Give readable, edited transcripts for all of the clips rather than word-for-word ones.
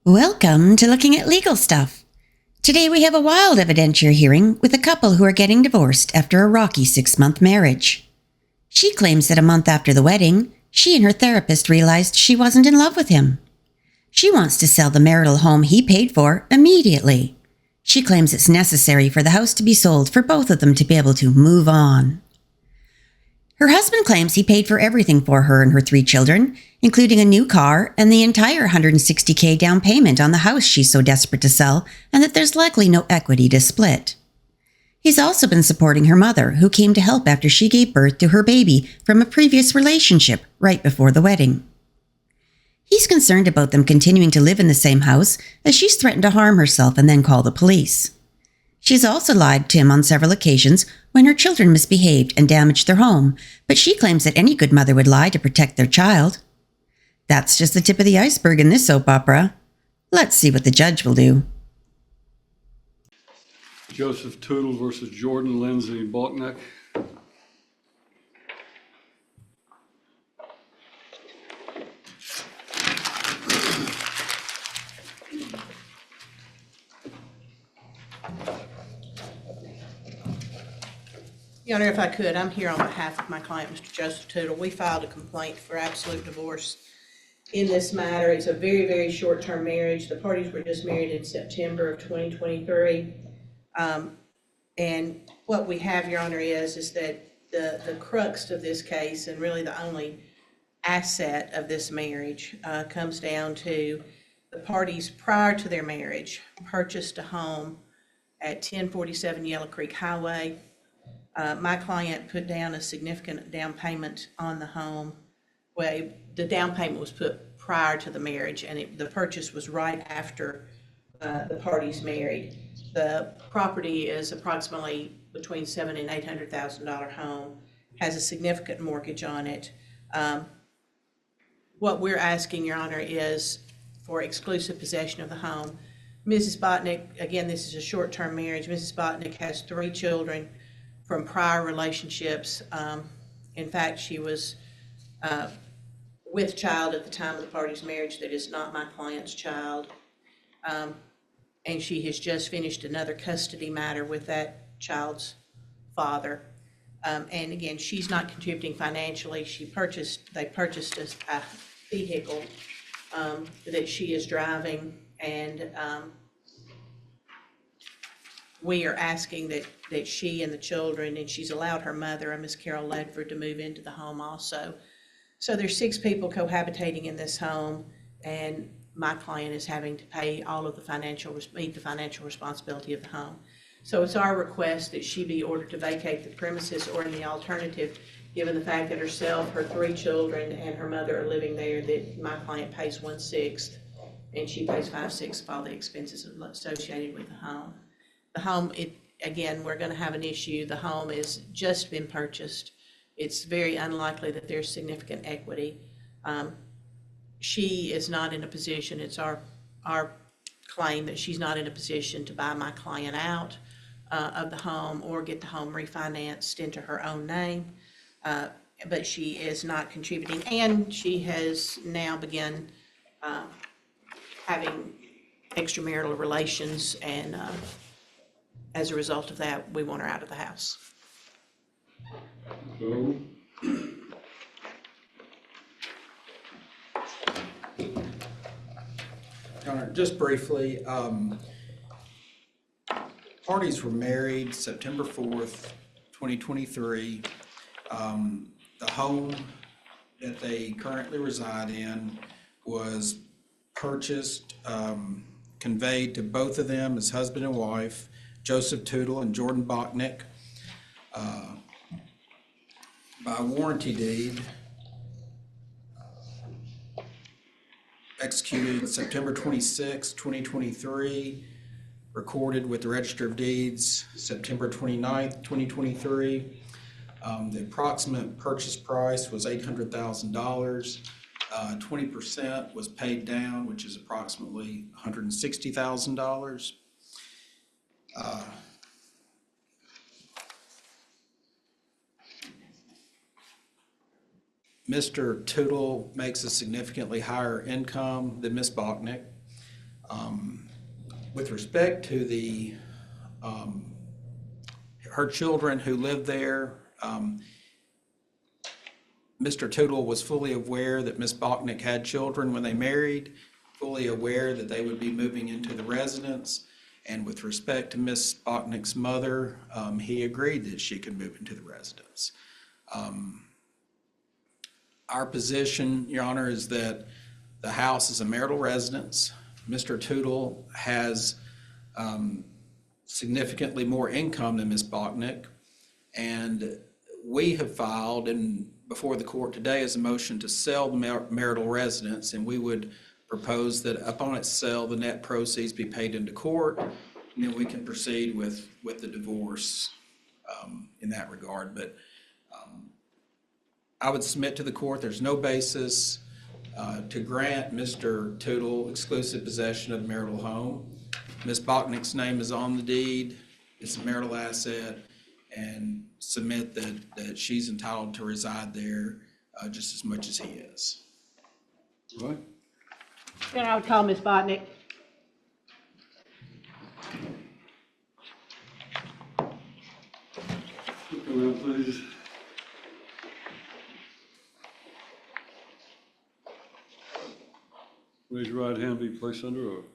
Welcome to Looking at Legal Stuff. Today we have a wild evidentiary hearing with a couple who are getting divorced after a rocky 6-month marriage. She claims that a month after the wedding, she and her therapist realized she wasn't in love with him. She wants to sell the marital home he paid for immediately. She claims it's necessary for the house to be sold for both of them to be able to move on. Her husband claims he paid for everything for her and her 3 children, including a new car and the entire $160,000 down payment on the house she's so desperate to sell, and that there's likely no equity to split. He's also been supporting her mother, who came to help after she gave birth to her baby from a previous relationship right before the wedding. He's concerned about them continuing to live in the same house, as she's threatened to harm herself and then call the police. She's also lied to him on several occasions when her children misbehaved and damaged their home, but she claims that any good mother would lie to protect their child. That's just the tip of the iceberg in this soap opera. Let's see what the judge will do. Joseph Tootle versus Jordan Lindsay Balkneck. Your Honor, if I could, I'm here on behalf of my client, Mr. Joseph Tootle. We filed a complaint for absolute divorce in this matter. It's a very, very short-term marriage. The parties were just married in September of 2023. And what we have, Your Honor, is that the crux of this case, and really the only asset of this marriage, comes down to the parties prior to their marriage purchased a home at 1047 Yellow Creek Highway. My client put down a significant down payment on the home. Well, the down payment was put prior to the marriage, and the purchase was right after the parties married. The property is approximately between $700,000 and $800,000 home, has a significant mortgage on it. What we're asking, Your Honor, is for exclusive possession of the home. Mrs. Botnick, again, this is a short-term marriage. Mrs. Botnick has 3 children from prior relationships. In fact, she was with child at the time of the parties' marriage that is not my client's child. And she has just finished another custody matter with that child's father. And again, she's not contributing financially. They purchased a vehicle that she is driving, and we are asking that she and the children, and she's allowed her mother, Miss Carol Ledford, to move into the home also. So there's 6 people cohabitating in this home, and my client is having to pay all of meet the financial responsibility of the home. So it's our request that she be ordered to vacate the premises, or in the alternative, given the fact that herself, her 3 children, and her mother are living there, that my client pays 1/6, and she pays 5/6 of all the expenses associated with the home. The home, again, we're going to have an issue. The home has just been purchased. It's very unlikely that there's significant equity. She is not in a position, it's our claim that she's not in a position to buy my client out of the home or get the home refinanced into her own name. But she is not contributing, and she has now begun having extramarital relations, and as a result of that, we want her out of the house. So, Your Honor, just briefly, parties were married September 4th, 2023. The home that they currently reside in was purchased, conveyed to both of them as husband and wife, Joseph Tootle and Jordan Botnick, by warranty deed executed September 26, 2023, recorded with the Register of Deeds September 29th, 2023. The approximate purchase price was $800,000. 20% was paid down, which is approximately $160,000. Mr. Tootle makes a significantly higher income than Ms. Botnick. With respect to her children who live there, Mr. Tootle was fully aware that Ms. Bachnick had children when they married, fully aware that they would be moving into the residence. And with respect to Ms. Bachnick's mother, he agreed that she could move into the residence. Our position, Your Honor, is that the house is a marital residence. Mr. Tootle has significantly more income than Ms. Bachnick, and we have filed before the court today is a motion to sell the marital residence, and we would propose that upon its sale, the net proceeds be paid into court, and then we can proceed with the divorce in that regard. But I would submit to the court there's no basis to grant Mr. Tootle exclusive possession of the marital home. Ms. Bachnick's name is on the deed. It's a marital asset, and submit that she's entitled to reside there just as much as he is. All right. Then I would call Ms. Botnick. Look around, please. Raise your right hand, be placed under oath.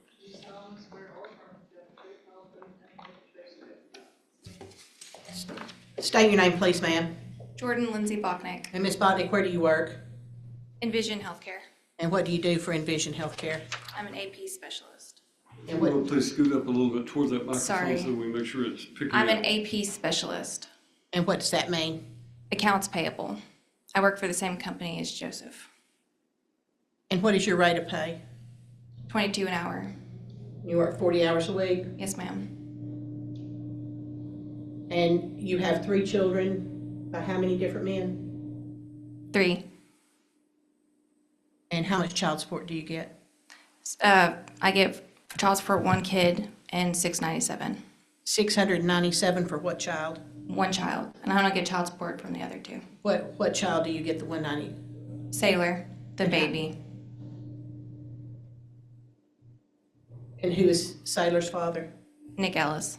State your name, please, ma'am. Jordan Lindsay Bachnick, And Ms. Botnick, where do you work? Envision Healthcare. And what do you do for Envision Healthcare? I'm an AP specialist. And what, Please scoot up a little bit towards that microphone Sorry. so we make sure it's picking I'm up. an AP specialist, and what does that mean? accounts payable. I work for the same company as Joseph. And what is your rate of pay? 22 an hour. You work 40 hours a week, Yes, ma'am. and you have 3 children by how many different men? 3. And how much child support do you get? I get child support 1 kid and $697. $697 for what child? 1 child, and I don't get child support from the other 2. What child do you get the 190? Sailor, the baby. And who is Sailor's father? Nick Ellis.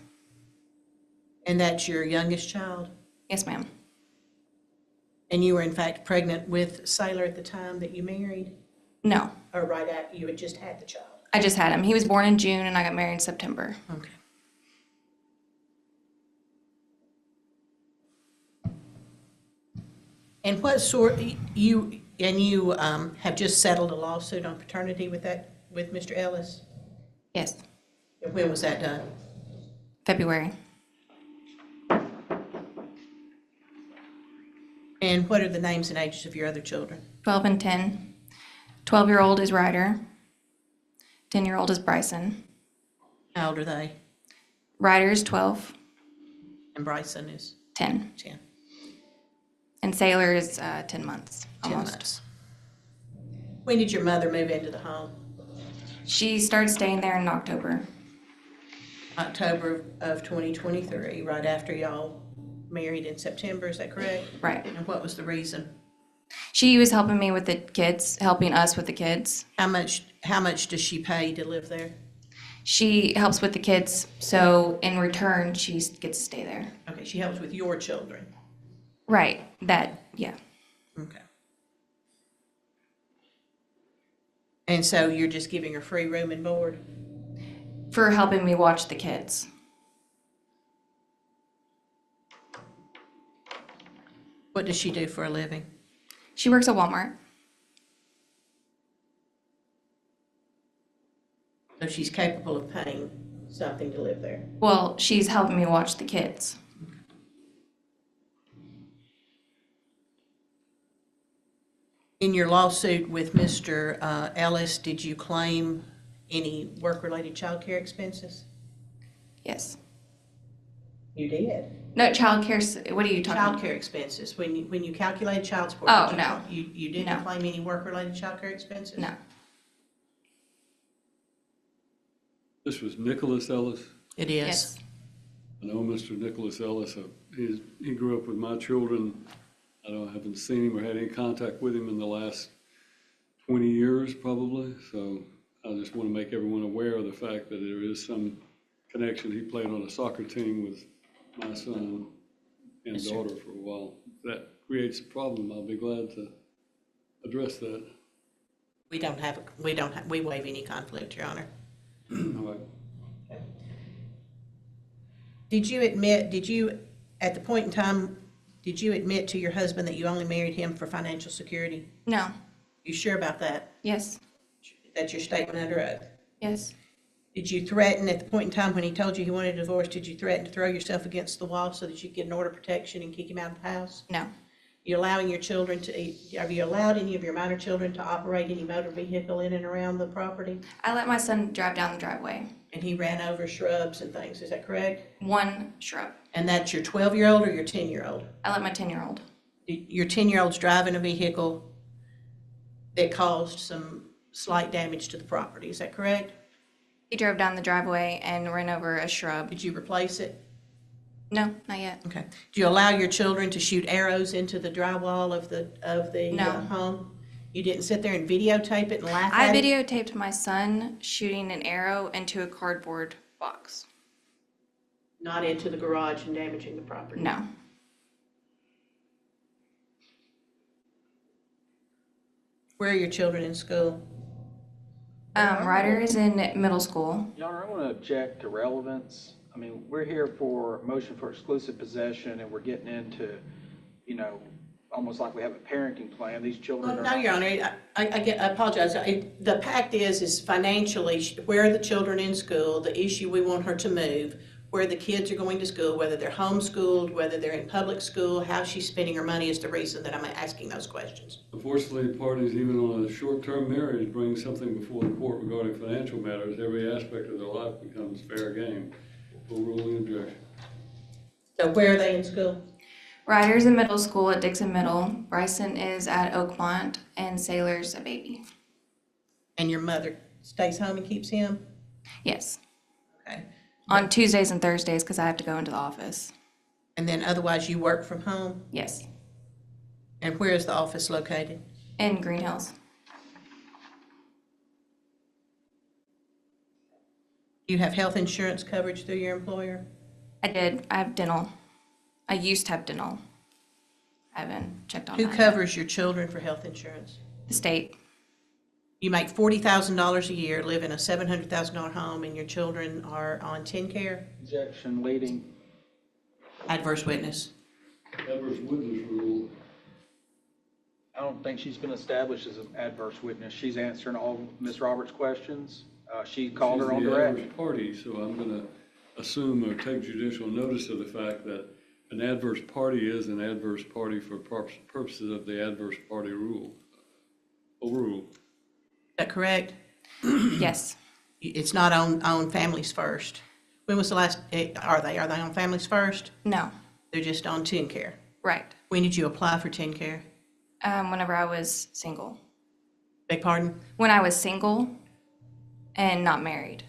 And that's your youngest child? Yes, ma'am. And you were in fact pregnant with Sailor at the time that you married? No, Or right after you had just had the child? I just had him. He was born in June and I got married in September. Okay. And what sort, you have just settled a lawsuit on paternity with Mr. Ellis? Yes, And when was that done? February. And what are the names and ages of your other children? 12 and 10. 12-year-old is Ryder. 10-year-old is Bryson. How old are they? Ryder is 12, And Bryson is 10. 10. And Sailor is 10 months, 10 almost. months. When did your mother move into the home? She started staying there in October. October of 2023, right after y'all married in September, is that correct? Right. And what was the reason? She was helping me with the kids, helping us with the kids. How much does she pay to live there? She helps with the kids, so in return, she gets to stay there. Okay, she helps with your children. Right, yeah. Okay. And so you're just giving her free room and board? For helping me watch the kids. What does she do for a living? She works at Walmart. So she's capable of paying something to live there? Well, she's helping me watch the kids. In your lawsuit with Mr. Ellis, did you claim any work-related child care expenses? Yes. You did. No, child care, what are you talking Child about? care expenses, when you calculated child support. Oh, did you- no. You didn't No. claim any work-related child care expenses? No. This was Nicholas Ellis. It is. Yes. I know Mr. Nicholas Ellis. He grew up with my children. I haven't seen him or had any contact with him in the last 20 years probably. So I just want to make everyone aware of the fact that there is some connection. He played on a soccer team with my son and daughter for a while. If that creates a problem, I'll be glad to address that. We waive any conflict, Your Honor. All right. At the point in time, did you admit to your husband that you only married him for financial security? No. You sure about that? Yes. That's your statement under oath? Yes. Did you threaten, at the point in time when he told you he wanted a divorce, did you threaten to throw yourself against the wall so that you could get an order of protection and kick him out of the house? No. Have you allowed any of your minor children to operate any motor vehicle in and around the property? I let my son drive down the driveway. And he ran over shrubs and things, is that correct? One shrub. And that's your 12-year-old or your 10-year-old? I let my 10-year-old. Your 10-year-old's driving a vehicle that caused some slight damage to the property, is that correct? He drove down the driveway and ran over a shrub. Did you replace it? No, not yet. Okay. Do you allow your children to shoot arrows into the drywall of the No. home? You didn't sit there and videotape it and laugh I at it? videotaped my son shooting an arrow into a cardboard box. Not into the garage and damaging the property? No. Where are your children in school? Ryder is in middle school. Your Honor, I want to object to relevance. I mean, we're here for motion for exclusive possession, and we're getting into, almost like we have a parenting plan. These children Well, are. no, Your Honor, I apologize. The pact is financially, where are the children in school, the issue we want her to move, where the kids are going to school, whether they're homeschooled, whether they're in public school, how she's spending her money is the reason that I'm asking those questions. Unfortunately, parties, even on a short-term marriage, bring something before the court regarding financial matters. Every aspect of their life becomes fair game. Overruling objection. So where are they in school? Ryder's in middle school at Dixon Middle. Bryson is at Oakmont, and Sailor's a baby. And your mother stays home and keeps him? Yes. Okay. On Tuesdays and Thursdays because I have to go into the office. And then otherwise you work from home? Yes. And where is the office located? In Green Hills. Do you have health insurance coverage through your employer? I did. I have dental. I used to have dental. I haven't checked on Who that yet. covers your children for health insurance? The state. You make $40,000 a year, live in a $700,000 home, and your children are on TennCare? Objection leading. Adverse witness. Adverse witness rule. I don't think she's been established as an adverse witness. She's answering all Ms. Roberts' questions. She called her on She's the direct. adverse party, so I'm going to assume or take judicial notice of the fact that an adverse party is an adverse party for purposes of the adverse party rule. Overruled. Is that correct? Yes. It's not on Families First. When was the last, are they on Families First? No. They're just on TennCare. Right. When did you apply for TennCare? Whenever I was single. Beg pardon? When I was single and not married.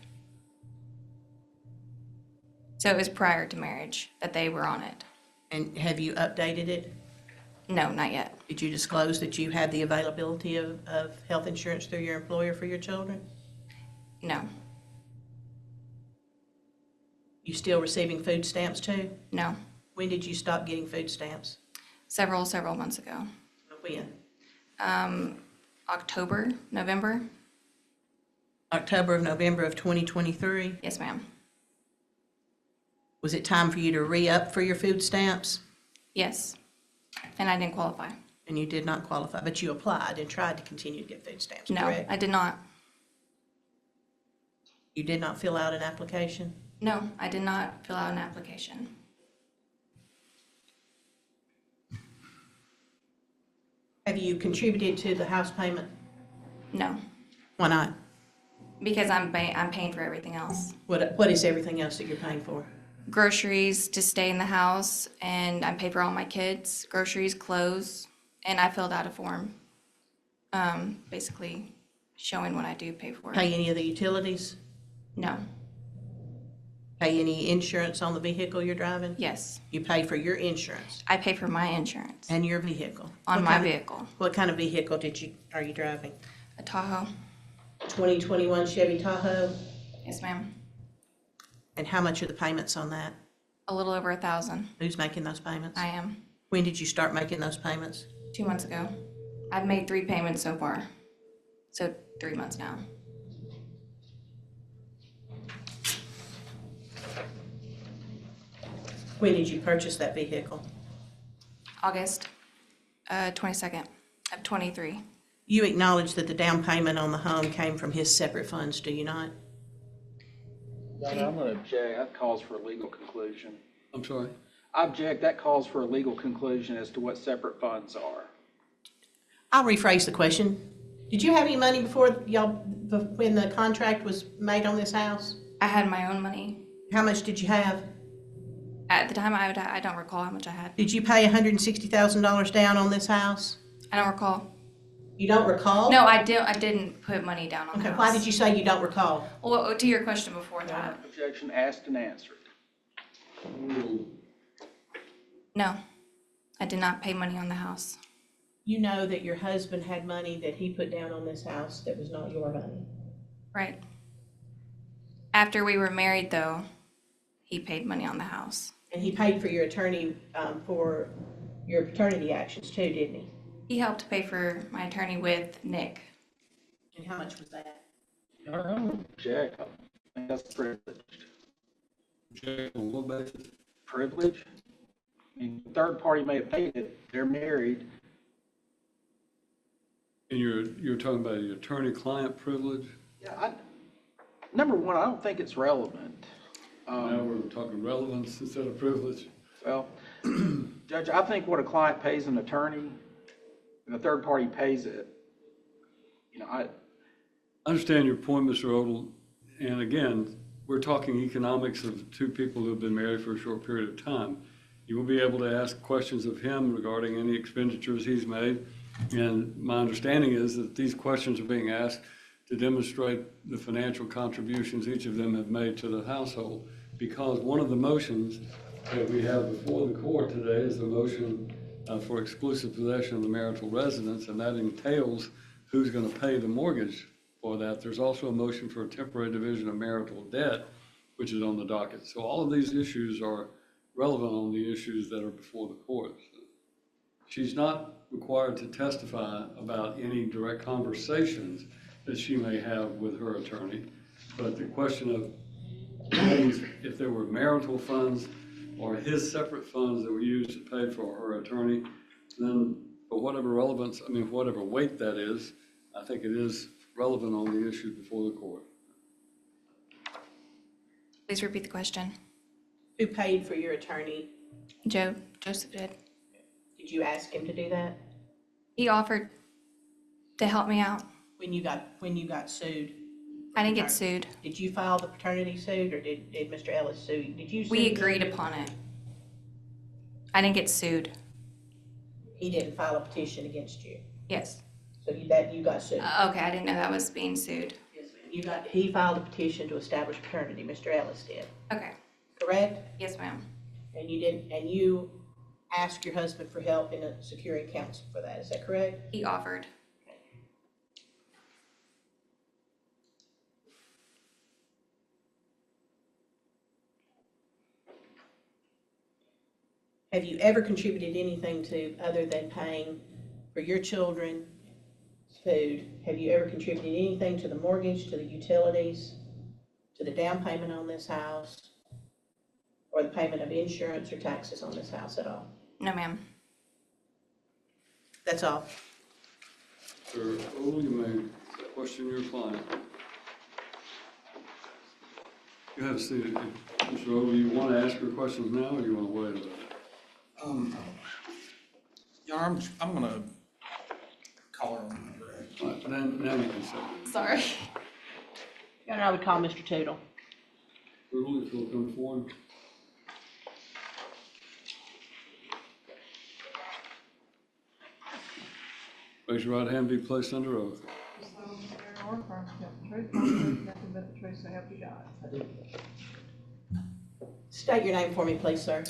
So it was prior to marriage that they were on it. And have you updated it? No, not yet. Did you disclose that you had the availability of health insurance through your employer for your children? No. You still receiving food stamps too? No. When did you stop getting food stamps? Several months ago. When? October, November. October of November of 2023? Yes, ma'am. Was it time for you to re-up for your food stamps? Yes. And I didn't qualify. And you did not qualify, but you applied and tried to continue to get food stamps, No, correct? I did not. You did not fill out an application? No, I did not fill out an application. Have you contributed to the house payment? No, Why not? because I'm paying for everything else. What is everything else that you're paying for? Groceries to stay in the house, and I pay for all my kids, groceries, clothes, and I filled out a form, basically showing what I do pay for. Pay any of the utilities? No, Pay any insurance on the vehicle you're driving? yes, You pay for your insurance I pay for my insurance and your vehicle? on What my kind of- vehicle, What kind of vehicle are you driving? a Tahoe. 2021 Chevy Tahoe? Yes, ma'am. And how much are the payments on that? A little over 1,000. Who's making those payments? I am. When did you start making those payments? 2 months ago. I've made 3 payments so far. So 3 months now. When did you purchase that vehicle? August 22nd of 23. You acknowledge that the down payment on the home came from his separate funds, do you not? Your Honor, I'm going to object. That calls for a legal conclusion. I'm sorry? I object. That calls for a legal conclusion as to what separate funds are. I'll rephrase the question. Did you have any money before y'all, when the contract was made on this house? I had my own money. How much did you have? At the time, I don't recall how much I had. Did you pay $160,000 down on this house? I don't recall. You don't recall? No, I didn't put money down on the Okay, house. why did you say you don't recall? Well, to your question before that, Objection asked and answered. no. I did not pay money on the house. You know that your husband had money that he put down on this house that was not your money. Right. After we were married, though, he paid money on the house. And he paid for your attorney, for your paternity actions too, didn't he? He helped pay for my attorney with Nick. And how much was that? Your Honor, I'm going to object. I think that's privileged. Object on what basis? Privilege? I mean, the third party may have paid it. They're married. And you're talking about the attorney-client privilege? Yeah, number one, I don't think it's relevant. Now we're talking relevance instead of privilege. Well, Judge, I think what a client pays an attorney, and the third party pays it, I understand your point, Mr. Odell. And again, we're talking economics of 2 people who have been married for a short period of time. You will be able to ask questions of him regarding any expenditures he's made. And my understanding is that these questions are being asked to demonstrate the financial contributions each of them have made to the household. Because one of the motions that we have before the court today is the motion for exclusive possession of the marital residence, and that entails who's going to pay the mortgage for that. There's also a motion for a temporary division of marital debt, which is on the docket. So all of these issues are relevant on the issues that are before the court. She's not required to testify about any direct conversations that she may have with her attorney, but the question of if there were marital funds or his separate funds that were used to pay for her attorney, then for whatever relevance, whatever weight that is, I think it is relevant on the issue before the court. Please repeat the question. Who paid for your attorney? Joseph did. Did you ask him to do that? He offered to help me out. When you got sued? I didn't get sued. Did you file the paternity suit, or did Mr. Ellis sue you? Did you sue? We him? agreed upon it. I didn't get sued. He didn't file a petition against you, Yes. so you got sued. Okay, I didn't know that was being sued. He filed a petition to establish paternity, Mr. Ellis did, Okay. correct? Yes, ma'am. And you asked your husband for help in securing counsel for that, is that correct? He offered. Have you ever contributed anything to, other than paying for your children's food, have you ever contributed anything to the mortgage, to the utilities, to the down payment on this house, or the payment of insurance or taxes on this house at all? No, ma'am. That's all. Sir Odell, you may question your client. You have a seat. Mr. Odell, you want to ask her questions now, or you want to wait a bit? Your Honor, I'm gonna call her on my direct. All right, now you can say. Sorry. And I would call Mr. Tootle. Odell, if you'll come forward. Raise your right hand, be placed under oath. State your name for me, please, sir.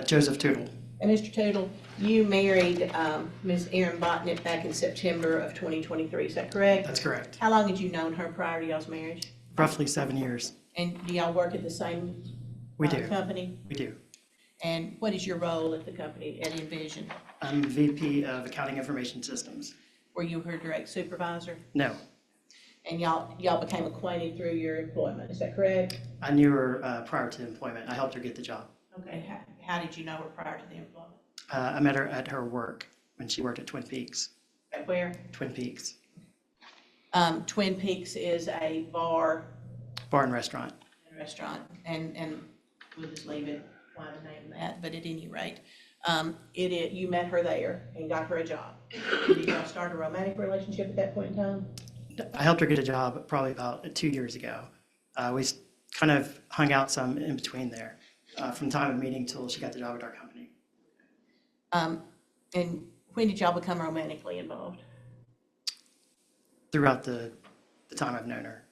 Joseph Tootle. And Mr. Tootle, you married Ms. Erin Botnick back in September of 2023, is that correct? That's correct. How long had you known her prior to y'all's marriage? Roughly 7 years. And do y'all work at the same We do. company? We do. And what is your role at the company, at Envision? I'm VP of Accounting Information Systems. Were you her direct supervisor? No, And y'all became acquainted through your employment, is that correct? I knew her prior to employment. I helped her get the job. Okay, how did you know her prior to the employment? I met her at her work when she worked at Twin Peaks. At where? Twin Peaks Twin Peaks is a bar Bar and Restaurant. and restaurant, and we'll just leave it, why the name of that, but at any rate, you met her there and got her a job. Did y'all start a romantic relationship at that point in time? I helped her get a job probably about 2 years ago. We kind of hung out some in between there, from time of meeting till she got the job at our company. And when did y'all become romantically involved? Throughout the time I've known her,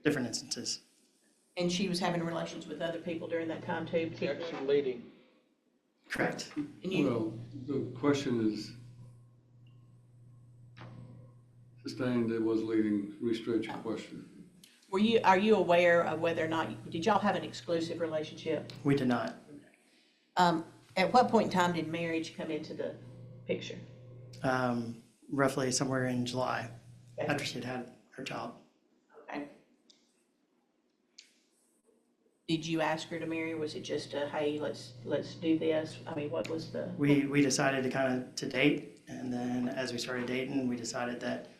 different instances. And she was having relations with other people during that time too? Objection leading. Correct. And you, Well, the question is, sustained, it was leading, restate your question. are you aware of whether or not, did y'all have an exclusive relationship? We did not. At what point in time did marriage come into the picture? Roughly somewhere in July, Okay. after she had had her child. Okay. Did you ask her to marry, or was it just a, hey, let's do this? I mean, what was the? We decided to date, and then as we started dating, we decided that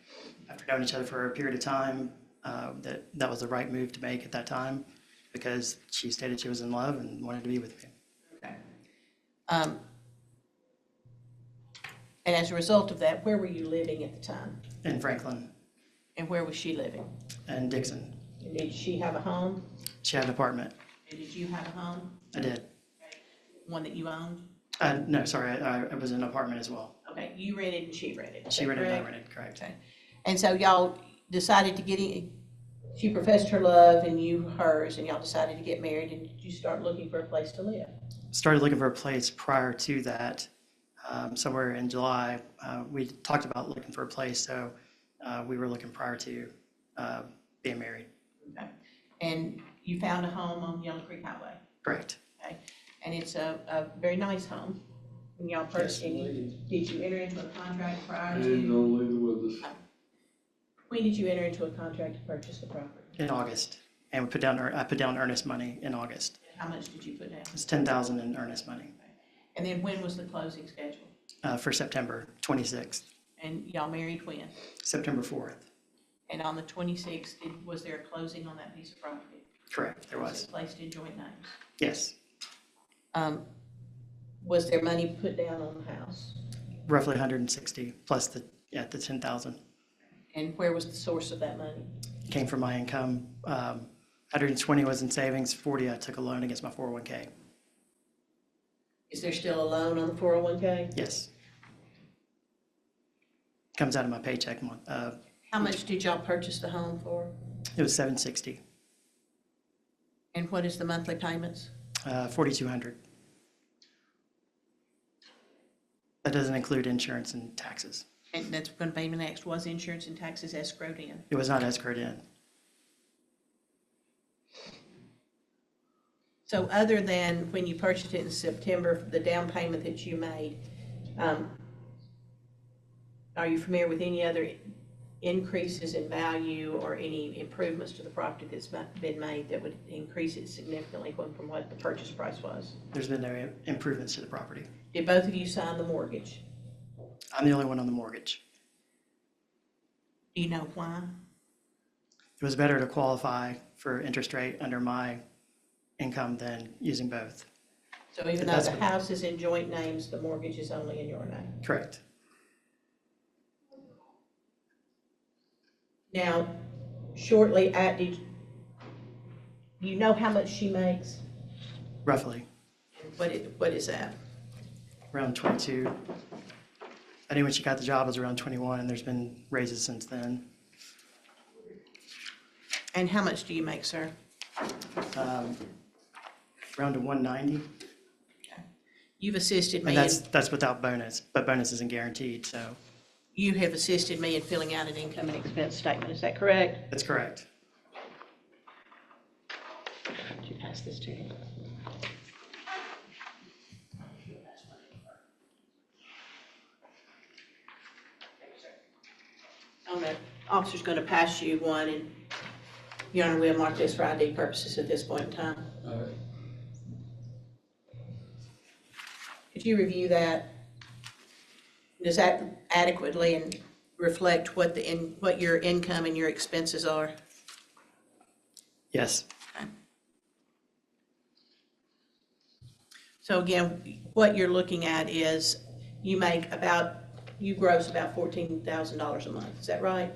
after knowing each other for a period of time, that was the right move to make at that time, because she stated she was in love and wanted to be with me. Okay. And as a result of that, where were you living at the time? In Franklin And where was she living? and Dixon. And did she have a home? She had an apartment. And did you have a home? I did. One that you owned? No, sorry, I was in an apartment as well. Okay, you rented and she rented. is She that rented and I correct? rented, correct. Okay. And so y'all decided to she professed her love and you hers, and y'all decided to get married, and did you start looking for a place to live? Started looking for a place prior to that, somewhere in July. We talked about looking for a place, so we were looking prior to being married. Okay. And you found a home on Yellow Creek Highway, Correct. okay? And it's a very nice home. When y'all purchased it, did you enter into a contract prior And to? don't leave it with us. When did you enter into a contract to purchase the property? In August, and I put down earnest money in August. How much did you put down? It's $10,000 in earnest money And then when was the closing scheduled? for September 26th, And y'all married when? September 4th. And on the 26th, was there a closing on that piece of property? Correct, there Was was. it placed in joint names? Yes, Was there money put down on the house? roughly 160 plus the 10,000 And where was the source of that money? came from my income. 120 was in savings, 40 I took a loan against my 401k. Is there still a loan on the 401k? Yes. Comes out of my paycheck month. How much did y'all purchase the home for? It was $760, And what is the monthly payments? $4,200. That doesn't include insurance and taxes. And that's going to be my next. Was insurance and taxes escrowed in? It was not escrowed in. So other than when you purchased it in September, the down payment that you made, are you familiar with any other increases in value or any improvements to the property that's been made that would increase it significantly from what the purchase price was? There's been no improvements to the property. Did both of you sign the mortgage? I'm the only one on the mortgage. Do you know why? It was better to qualify for interest rate under my income than using both. So even though That's the what- house is in joint names, the mortgage is only in your name? Correct. Now, shortly did you know how much she makes? Roughly, What is that? around 22. I knew when she got the job it was around 21, and there's been raises since then. And how much do you make, sir? Around to 190. You've assisted me, And in- that's without bonus, but bonus isn't guaranteed, so you have assisted me in filling out an income and expense statement, is that correct? that's correct. Would you pass this to him? The officer's going to pass you one, and Your Honor, we'll mark this for ID purposes at this point in time. All right. Could you review that? Does that adequately and reflect what what your income and your expenses are? Yes, So again, what you're looking at is you gross about $14,000 a month, is that right?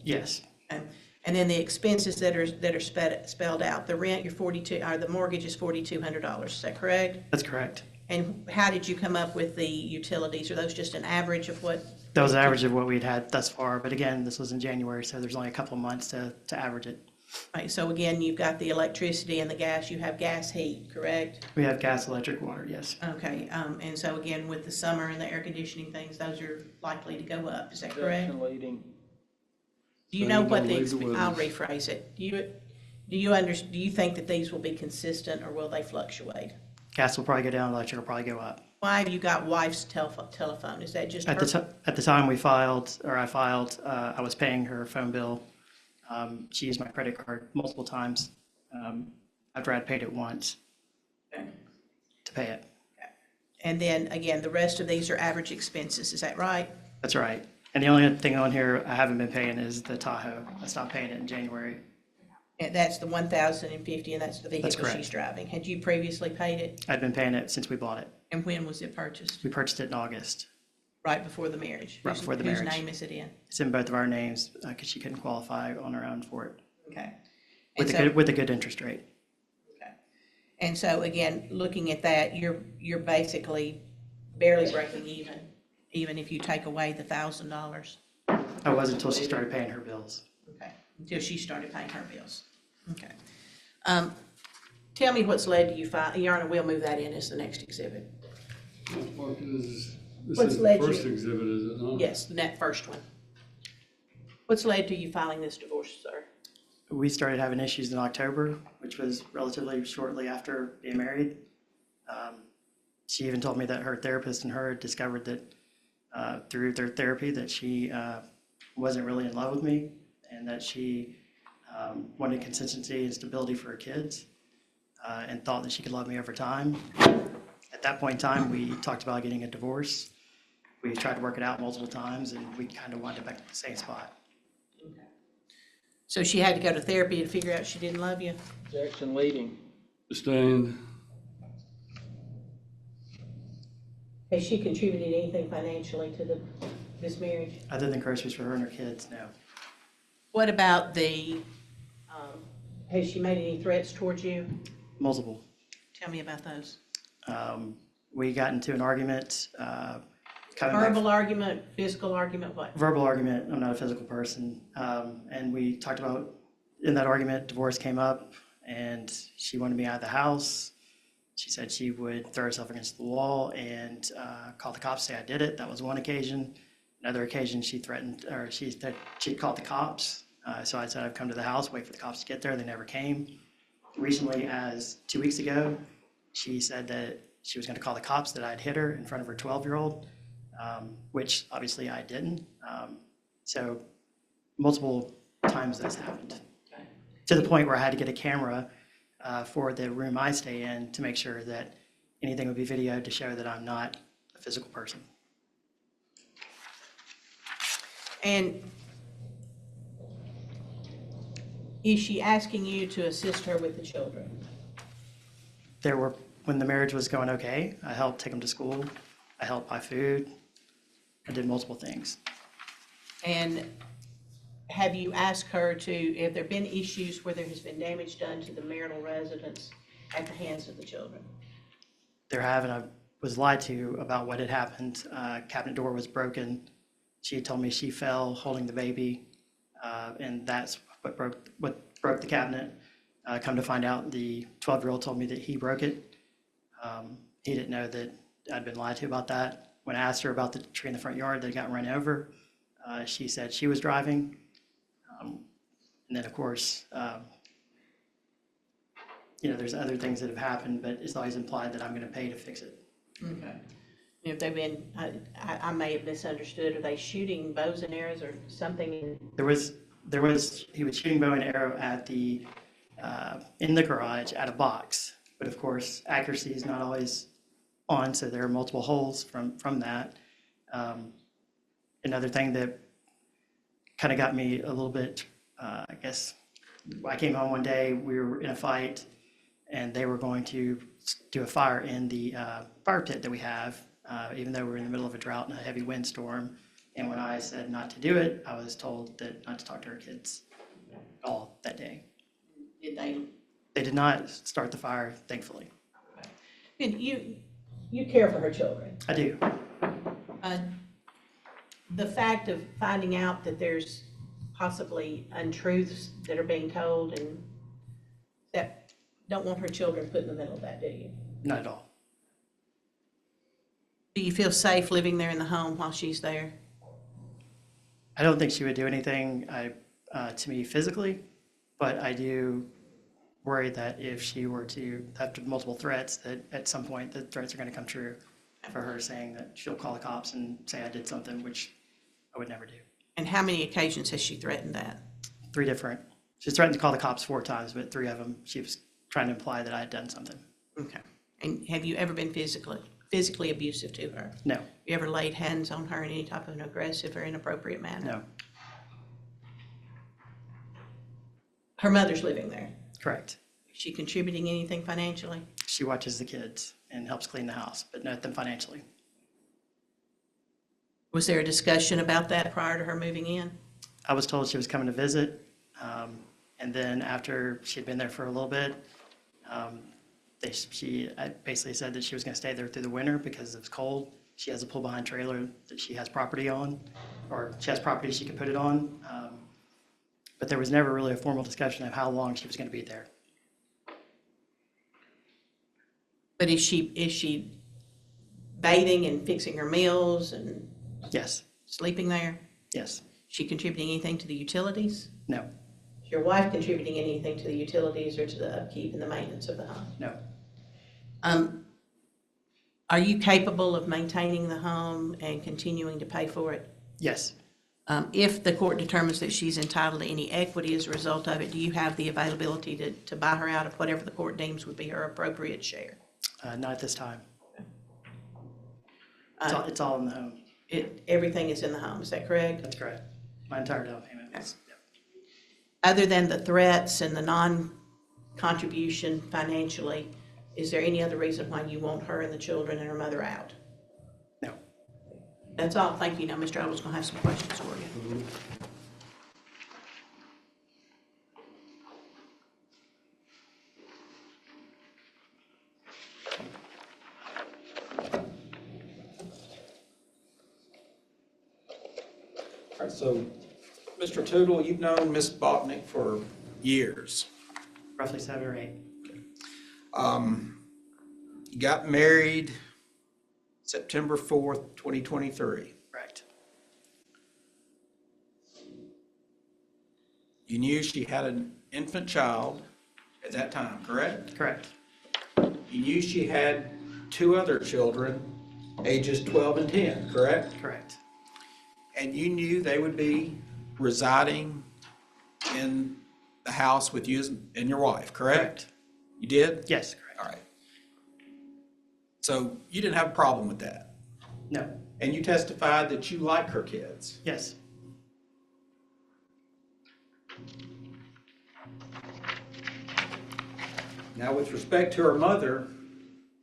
yes, Okay. And then the expenses that are spelled out, the rent, the mortgage is $4,200, is that correct? that's correct. And how did you come up with the utilities? Are those just an average of what? That was the average of what we'd had thus far, but again, this was in January, so there's only a couple of months to average it. Right, so again, you've got the electricity and the gas, you have gas heat, correct? We have gas, electric, water, yes. Okay, and so again, with the summer and the air conditioning things, those are likely to go up, is that correct? Objection leading. Do you So know you what don't the, lead the witness. I'll rephrase it. Do you think that these will be consistent or will they fluctuate? Gas will probably go down, electric will probably go up. Why have you got wife's telephone? Is that just At the time I filed, I was paying her phone bill. She used my credit card multiple times, after I'd paid it once Okay. to pay it. And then again, the rest of these are average expenses, is that right? That's right. And the only thing on here I haven't been paying is the Tahoe. I stopped paying it in January. And that's the 1,050, and that's the vehicle correct. she's driving. Had you previously paid it? I'd been paying it since we bought it. And when was it purchased? We purchased it in August. Right before the marriage? Right before the marriage. Whose name is it in? It's in both of our names because she couldn't qualify on her own for it Okay. with a good interest rate. Okay. And so again, looking at that, you're basically barely breaking even if you take away the $1,000. I was until she started paying her bills. Okay, until she started paying her bills. Okay. Tell me what's led to you file, Your Honor, we'll move that in as the next exhibit. Mark, this What's is led the you- first exhibit, is it not? Yes, that first one. What's led to you filing this divorce, sir? We started having issues in October, which was relatively shortly after being married. She even told me that her therapist and her had discovered that through their therapy that she wasn't really in love with me and that she wanted consistency and stability for her kids and thought that she could love me over time. At that point in time, we talked about getting a divorce. We tried to work it out multiple times and we kind of wound up back at the same spot. So she had to go to therapy to figure out she didn't love you? Objection leading. Sustained. Has she contributed anything financially to this marriage? Other than groceries for her and her kids, no. What about has she made any threats towards you? Multiple. Tell me about those. We got into an argument. Verbal argument, physical argument, what? Verbal argument. I'm not a physical person. And we talked about, in that argument, divorce came up and she wanted me out of the house. She said she would throw herself against the wall and call the cops, say I did it. That was one occasion. Another occasion, she threatened, or she said she'd called the cops. So I said I'd come to the house, wait for the cops to get there. They never came. Recently, as 2 weeks ago, she said that she was going to call the cops, that I'd hit her in front of her 12-year-old, which obviously I didn't. So multiple times that's happened, to the point where I had to get a camera for the room I stay in to make sure that anything would be videoed to show that I'm not a physical person. And is she asking you to assist her with the children? When the marriage was going okay, I helped take them to school. I helped buy food. I did multiple things. And have you asked her have there been issues where there has been damage done to the marital residence at the hands of the children? There have, and I was lied to about what had happened. Cabinet door was broken. She told me she fell holding the baby, and that's what broke the cabinet. Come to find out, the 12-year-old told me that he broke it. He didn't know that I'd been lied to about that. When I asked her about the tree in the front yard that got run over, she said she was driving. And then, of course, there's other things that have happened, but it's always implied that I'm going to pay to fix it. Okay. If they've been, I may have misunderstood, are they shooting bows and arrows or something? He was shooting bow and arrow at in the garage at a box. But of course, accuracy is not always on, so there are multiple holes from that. Another thing that kind of got me a little bit, I guess, I came home one day, we were in a fight, and they were going to do a fire in the fire pit that we have, even though we're in the middle of a drought and a heavy windstorm. And when I said not to do it, I was told that not to talk to our kids at all that day. Did they? They did not start the fire, thankfully. And you care for her children. I do. The fact of finding out that there's possibly untruths that are being told and that don't want her children put in the middle of that, do you? Not at all. Do you feel safe living there in the home while she's there? I don't think she would do anything to me physically, but I do worry that if she were to have multiple threats, that at some point the threats are going to come true for her, saying that she'll call the cops and say I did something, which I would never do. And how many occasions has she threatened that? 3 different. She's threatened to call the cops 4 times, but 3 of them she was trying to imply that I had done something. Okay. And have you ever been physically abusive to her? No. You ever laid hands on her in any type of an aggressive or inappropriate manner? No. Her mother's living there. Correct. Is she contributing anything financially? She watches the kids and helps clean the house, but not them financially. Was there a discussion about that prior to her moving in? I was told she was coming to visit, and then after she had been there for a little bit, she basically said that she was going to stay there through the winter because it was cold. She has a pull-behind trailer that she has property on, or she has property she could put it on, but there was never really a formal discussion of how long she was going to be there. But is she bathing and fixing her meals and Yes, sleeping there? yes, Is she contributing anything to the utilities? no, Is your wife contributing anything to the utilities or to the upkeep and the maintenance of the home? no, Are you capable of maintaining the home and continuing to pay for it? yes, If the court determines that she's entitled to any equity as a result of it, do you have the availability to buy her out of whatever the court deems would be her appropriate share? not at this time. It's all in the home. Everything is in the home, is that correct? That's correct. My entire down payment was, yep. Other than the threats and the non-contribution financially, is there any other reason why you want her and the children and her mother out? No. That's all. Thank you. Now, Mr. Odell's going to have some questions for you. All right, so, Mr. Tootle, you've known Ms. Botnick for years. Roughly 7 or 8. You got married September 4th, 2023. Correct. You knew she had an infant child at that time, correct? Correct. You knew she had 2 other children, ages 12 and 10, correct? Correct. And you knew they would be residing in the house with you and your wife, correct? You did? Yes, correct. All right. So you didn't have a problem with that? No. And you testified that you like her kids? Yes. Now, with respect to her mother,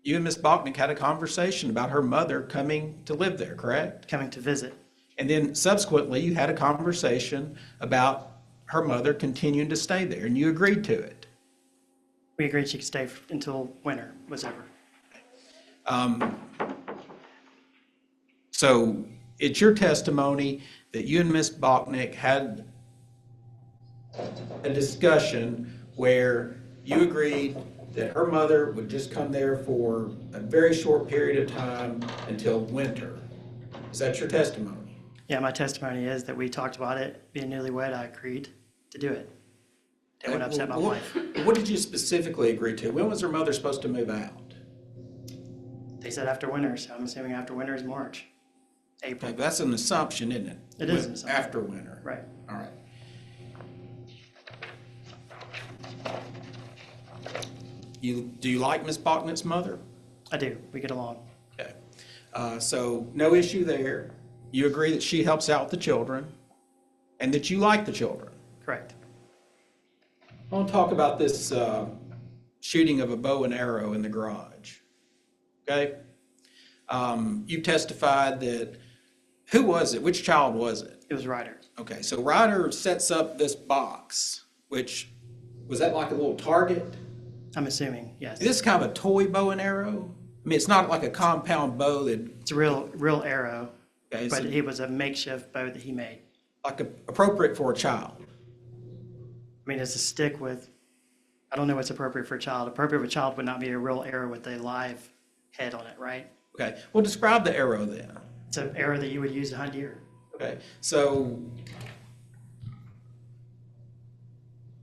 you and Ms. Botnick had a conversation about her mother coming to live there, correct? Coming to visit. And then subsequently, you had a conversation about her mother continuing to stay there, and you agreed to it. We agreed she could stay until winter was over. So it's your testimony that you and Ms. Botnick had a discussion where you agreed that her mother would just come there for a very short period of time until winter. Is that your testimony? Yeah, my testimony is that we talked about it, being newlywed, I agreed to do it. Didn't want to upset my Well, wife. What did you specifically agree to? When was her mother supposed to move out? They said after winter, so I'm assuming after winter is March, April. Okay, that's an assumption, isn't it? It is an assumption. After winter. Right. All right. Do you like Ms. Bachman's mother? I do. We get along. Okay. So no issue there. You agree that she helps out the children and that you like the children. Correct. I want to talk about this shooting of a bow and arrow in the garage. Okay? You testified that, who was it? Which child was it? It was Ryder. Okay, so Ryder sets up this box, which, was that like a little target? I'm assuming, yes. Is this kind of a toy bow and arrow? I mean, it's not like a compound bow that, It's a real arrow, okay, but so it was a makeshift bow that he made. like appropriate for a child. I mean, it's a stick with, I don't know what's appropriate for a child. Appropriate for a child would not be a real arrow with a live head on it, right? Okay, well, describe the arrow then. It's an arrow that you would use to hunt deer. Okay, so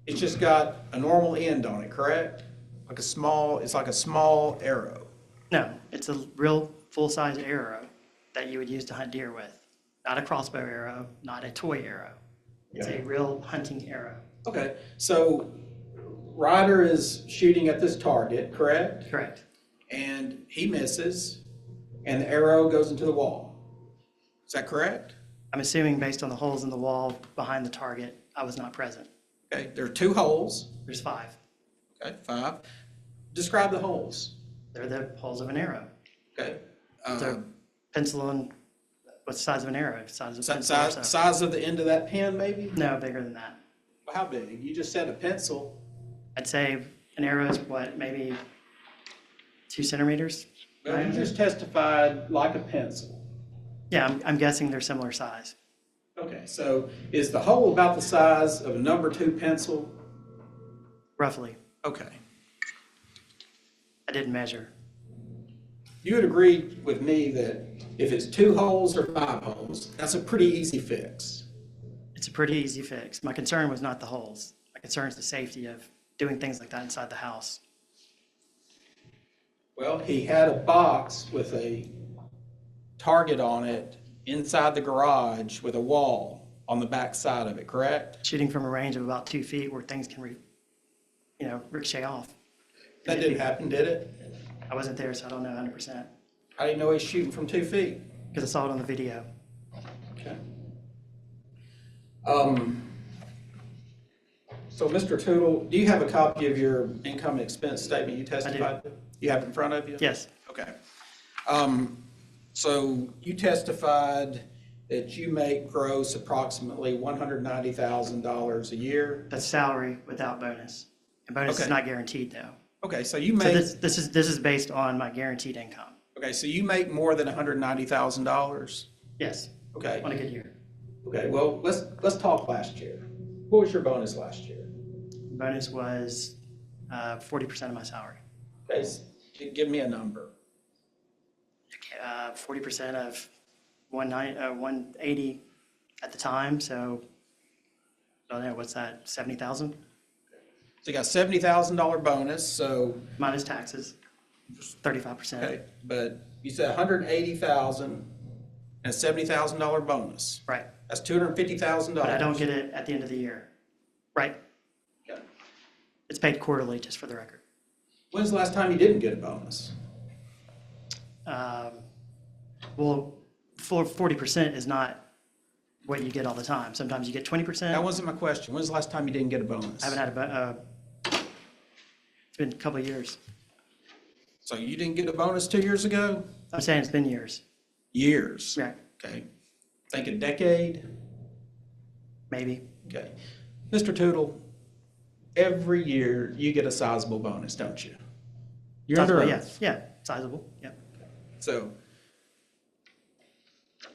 it's just got a normal end on it, correct? Like it's like a small arrow. No, it's a real full-size arrow that you would use to hunt deer with. Not a crossbow arrow, not a toy arrow. It's a real hunting arrow. Okay, so Ryder is shooting at this target, correct? Correct. And he misses, and the arrow goes into the wall. Is that correct? I'm assuming based on the holes in the wall behind the target, I was not present. Okay, there are 2 holes. There's 5. Okay, 5. Describe the holes. They're the holes of an arrow. Okay. They're pencil on, what's the size of an arrow? Size of a pencil or so. Size of the end of that pen, maybe? No, bigger than that. Well, how big? You just said a pencil. I'd say an arrow is what, maybe 2 centimeters? Well, you just testified like a pencil. Yeah, I'm guessing they're similar size. Okay, so is the hole about the size of a number 2 pencil? Roughly. Okay. I didn't measure. You would agree with me that if it's 2 holes or 5 holes, that's a pretty easy fix. It's a pretty easy fix. My concern was not the holes. My concern is the safety of doing things like that inside the house. Well, he had a box with a target on it inside the garage with a wall on the back side of it, correct? Shooting from a range of about 2 feet where things can, ricochet off. That didn't happen, did it? I wasn't there, so I don't know 100%. How do you know he's shooting from 2 feet? Because I saw it on the video. Okay. So, Mr. Tootle, do you have a copy of your income and expense statement you testified to? You have it in front of you? Yes, Okay. So you testified that you make gross approximately $190,000 a year? that's salary without bonus. And bonus is Okay. not guaranteed, though. Okay, so you So make, this is based on my guaranteed income. okay, so you make more than $190,000? Yes, Okay, on a good year. okay, well, let's talk last year. What was your bonus last year? Bonus was 40% of my salary. Okay, give me a number. 40% of 180 at the time, so I don't know, what's that, 70,000 So you got $70,000 bonus, so, minus taxes, 35%. okay, but you said $180,000 and a $70,000 bonus. Right, That's $250,000. but I don't get it at the end of the year. Right, Okay. it's paid quarterly, just for the record. When's the last time you didn't get a bonus? Well, 40% is not what you get all the time. Sometimes you get 20%. That wasn't my question. When's the last time you didn't get a bonus? I haven't had it's been a couple of years. So you didn't get a bonus 2 years ago? I'm saying it's been years. Years. Right, Okay. Think a decade? maybe. Okay. Mr. Tootle, every year you get a sizable bonus, don't you? You're under Sizable, oath. yeah, sizable, yeah. So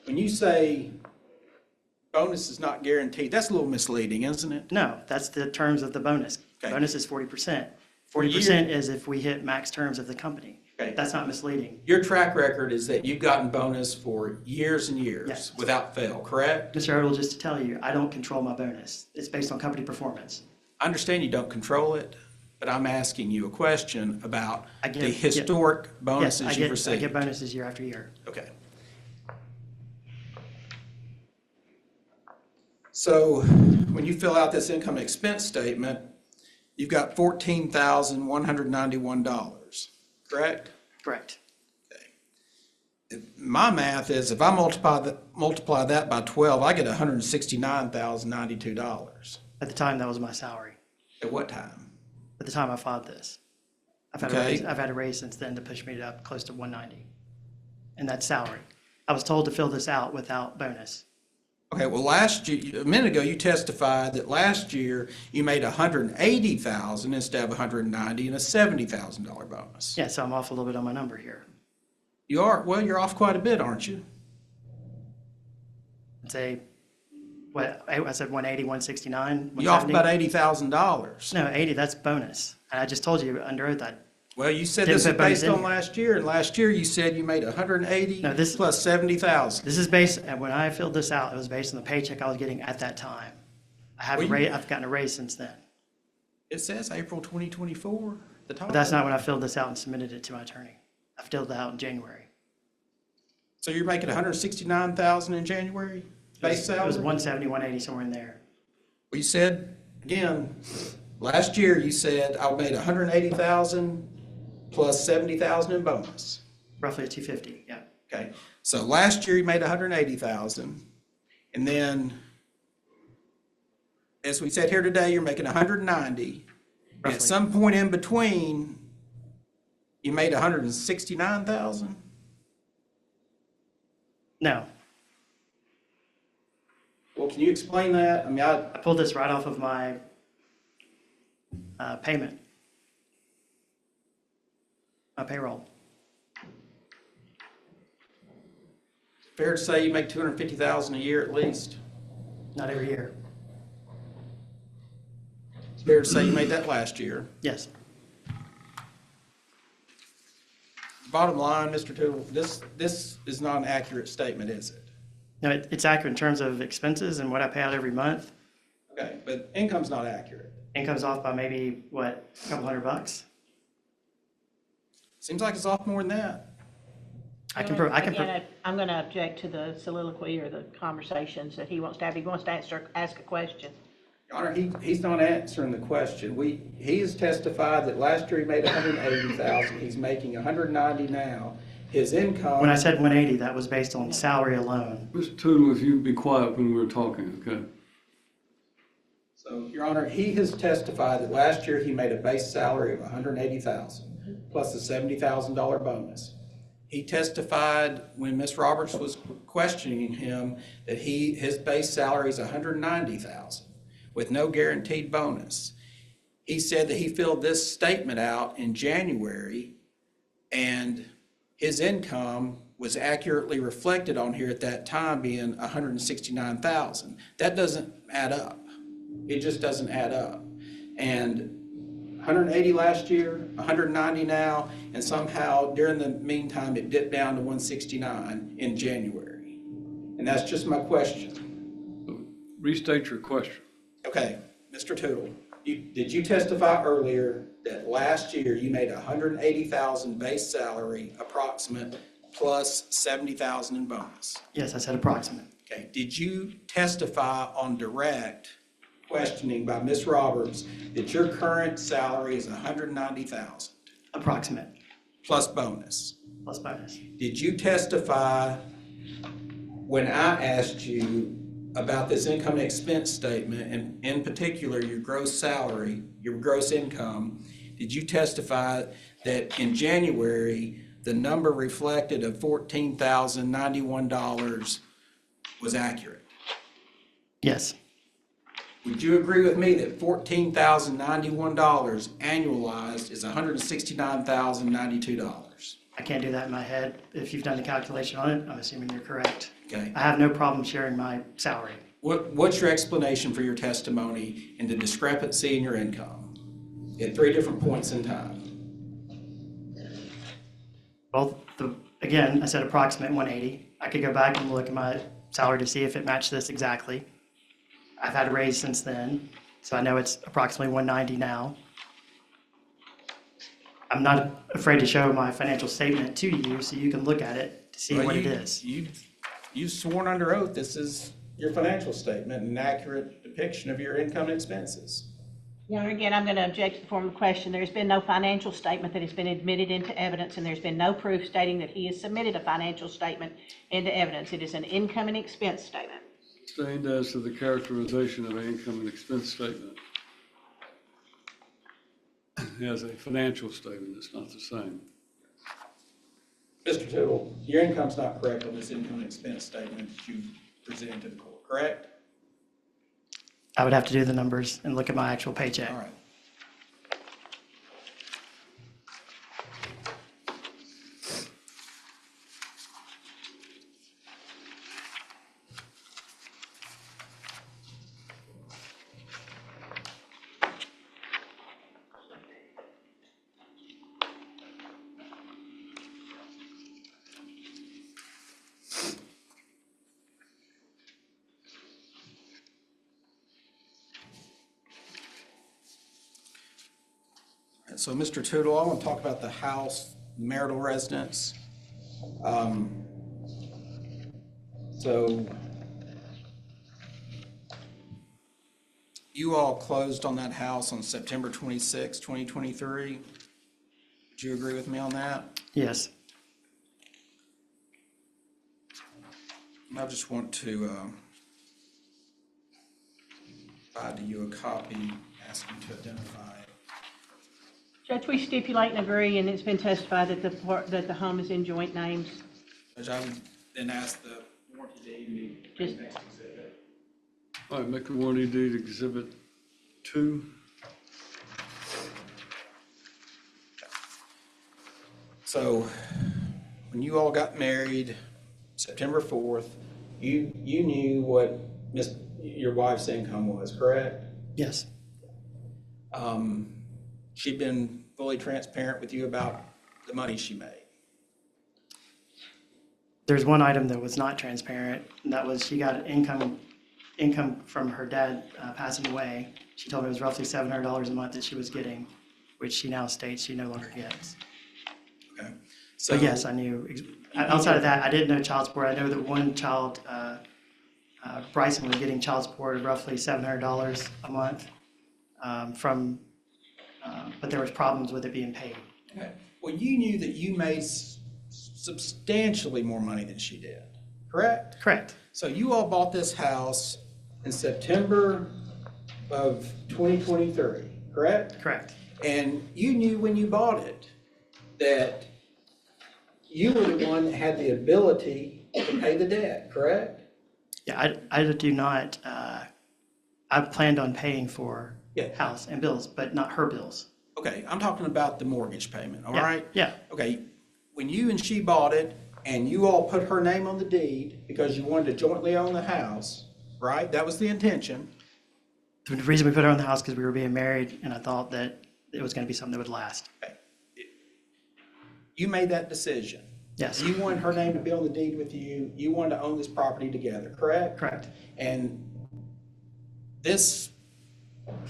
when you say bonus is not guaranteed, that's a little misleading, isn't it? No, that's the terms of the bonus. Okay. Bonus is 40%. 40% is if we hit max terms of the company. Okay. That's not misleading. Your track record is that you've gotten bonus for years and years Yes. without fail, correct? Mr. Odell, just to tell you, I don't control my bonus. It's based on company performance. I understand you don't control it, but I'm asking you a question about I get- the historic Yes, bonuses you've I received. get bonuses year after year. Okay. So when you fill out this income expense statement, you've got $14,191, correct? Correct. My math is if I multiply that by 12, I get $169,092. At the time, that was my salary. At what time? At the time I filed this. I've Okay. had a raise since then to push me up close to 190. And that's salary. I was told to fill this out without bonus. Okay, well, last year, a minute ago, you testified that last year you made $180,000 instead of $190 and a $70,000 bonus. Yeah, so I'm off a little bit on my number here. You are, well, you're off quite a bit, aren't you? I'd say, what, I said 180, 169, You're off 170? about $80,000. No, 80, that's bonus. And I just told you under oath that, Well, you said Didn't this is put bonus based in on here. last year, and last year you said you made 180 No, this- plus 70,000. this is based, and when I filled this out, it was based on the paycheck I was getting at that time. Well, I've gotten a raise since then. It says April 2024, the top. But that's not when I filled this out and submitted it to my attorney. I filled it out in January. So you're making 169,000 in January base It was salary? 170, 180, somewhere in there. Well, you said, again, last year you said I made 180,000 plus 70,000 in bonus. Roughly a 250, yeah. Okay, so last year you made 180,000, and then, as we said here today, you're making 190. And Roughly. at some point in between, you made 169,000? No, Well, can you explain that? I mean, I pulled this right off of my payment. My payroll. fair to say you make 250,000 a year at least? Not every year. It's fair to say you made that last year. Yes. Bottom line, Mr. Tootle, this is not an accurate statement, is it? No, it's accurate in terms of expenses and what I pay out every month. Okay, but income's not accurate. Income's off by maybe, what, a couple $100? Seems like it's off more than that. Again, I'm going to object to the soliloquy or the conversations that he wants to have. He wants to ask a question. Your Honor, he's not answering the question. He has testified that last year he made 180,000. He's making 190 now. His income. When I said 180, that was based on salary alone. Mr. Tootle, if you'd be quiet when we're talking, okay? So, Your Honor, he has testified that last year he made a base salary of 180,000 plus a $70,000 bonus. He testified when Ms. Roberts was questioning him that his base salary is 190,000 with no guaranteed bonus. He said that he filled this statement out in January and his income was accurately reflected on here at that time being 169,000. That doesn't add up. It just doesn't add up. And 180 last year, 190 now, and somehow during the meantime it dipped down to 169 in January. And that's just my question. Restate your question. Okay, Mr. Tootle, did you testify earlier that last year you made 180,000 base salary approximate plus 70,000 in bonus? Yes, I said approximate. Okay, did you testify on direct questioning by Ms. Roberts that your current salary is 190,000 Approximate, plus bonus? plus bonus. Did you testify when I asked you about this income and expense statement, and in particular your gross salary, your gross income, did you testify that in January the number reflected of $14,091 was accurate? Yes, Would you agree with me that $14,091 annualized is $169,092? I can't do that in my head. If you've done the calculation on it, I'm assuming you're correct. Okay. I have no problem sharing my salary. What's your explanation for your testimony and the discrepancy in your income? at 3 different points in time. Well, again, I said approximate 180. I could go back and look at my salary to see if it matched this exactly. I've had a raise since then, so I know it's approximately 190 now. I'm not afraid to show my financial statement to you so you can look at it to see Well, what it is. You've sworn under oath this is your financial statement, an accurate depiction of your income and expenses. Your Honor, again, I'm going to object to the form of question. There's been no financial statement that has been admitted into evidence, and there's been no proof stating that he has submitted a financial statement into evidence. It is an income and expense statement. Sustained as to the characterization of an income and expense statement. As a financial statement, it's not the same. Mr. Tittle, your income's not correct on this income and expense statement that you presented to the court, correct? I would have to do the numbers and look at my actual paycheck. All right. So, Mr. Tootle, I want to talk about the house, marital residence. So, you all closed on that house on September 26, 2023. Would you agree with me on that? Yes. I just want to provide to you a copy, asking to identify. Judge, we stipulate and agree, and it's been testified that the home is in joint names. Judge, I would then ask the warranty deed to be Just- next exhibit. All right, make the warranty deed Exhibit 2. So, when you all got married, September 4th, you knew what your wife's income was, correct? Yes. She'd been fully transparent with you about the money she made. There's one item that was not transparent, and that was she got income from her dad passing away. She told me it was roughly $700 a month that she was getting, which she now states she no longer gets. Okay. So yes, I knew. Outside of that, I didn't know child support. I know that one child, Bryson, was getting child support of roughly $700 a month but there was problems with it being paid. Okay. Well, you knew that you made substantially more money than she did, correct? Correct. So you all bought this house in September of 2023, correct? Correct. And you knew when you bought it that you were the one that had the ability to pay the debt, correct? Yeah, I do not. I planned on paying for Yeah. house and bills, but not her bills. Okay, I'm talking about the mortgage payment, all Yeah, right? yeah. Okay, when you and she bought it and you all put her name on the deed because you wanted to jointly own the house, right? That was the intention. The reason we put her on the house because we were being married, and I thought that it was going to be something that would last. Okay. You made that decision. Yes. You wanted her name to be on the deed with you. You wanted to own this property together, correct? Correct. And this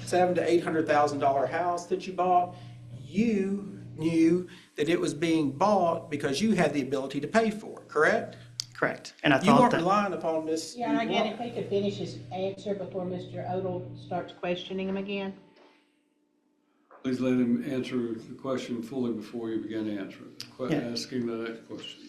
$700,000 to $800,000 house that you bought, you knew that it was being bought because you had the ability to pay for it, correct? Correct. And I You thought weren't that. relying upon this. Yeah, and again, if he could finish his answer before Mr. Odle starts questioning him again. Please let him answer the question fully before you begin answering. Yeah. Asking the next question.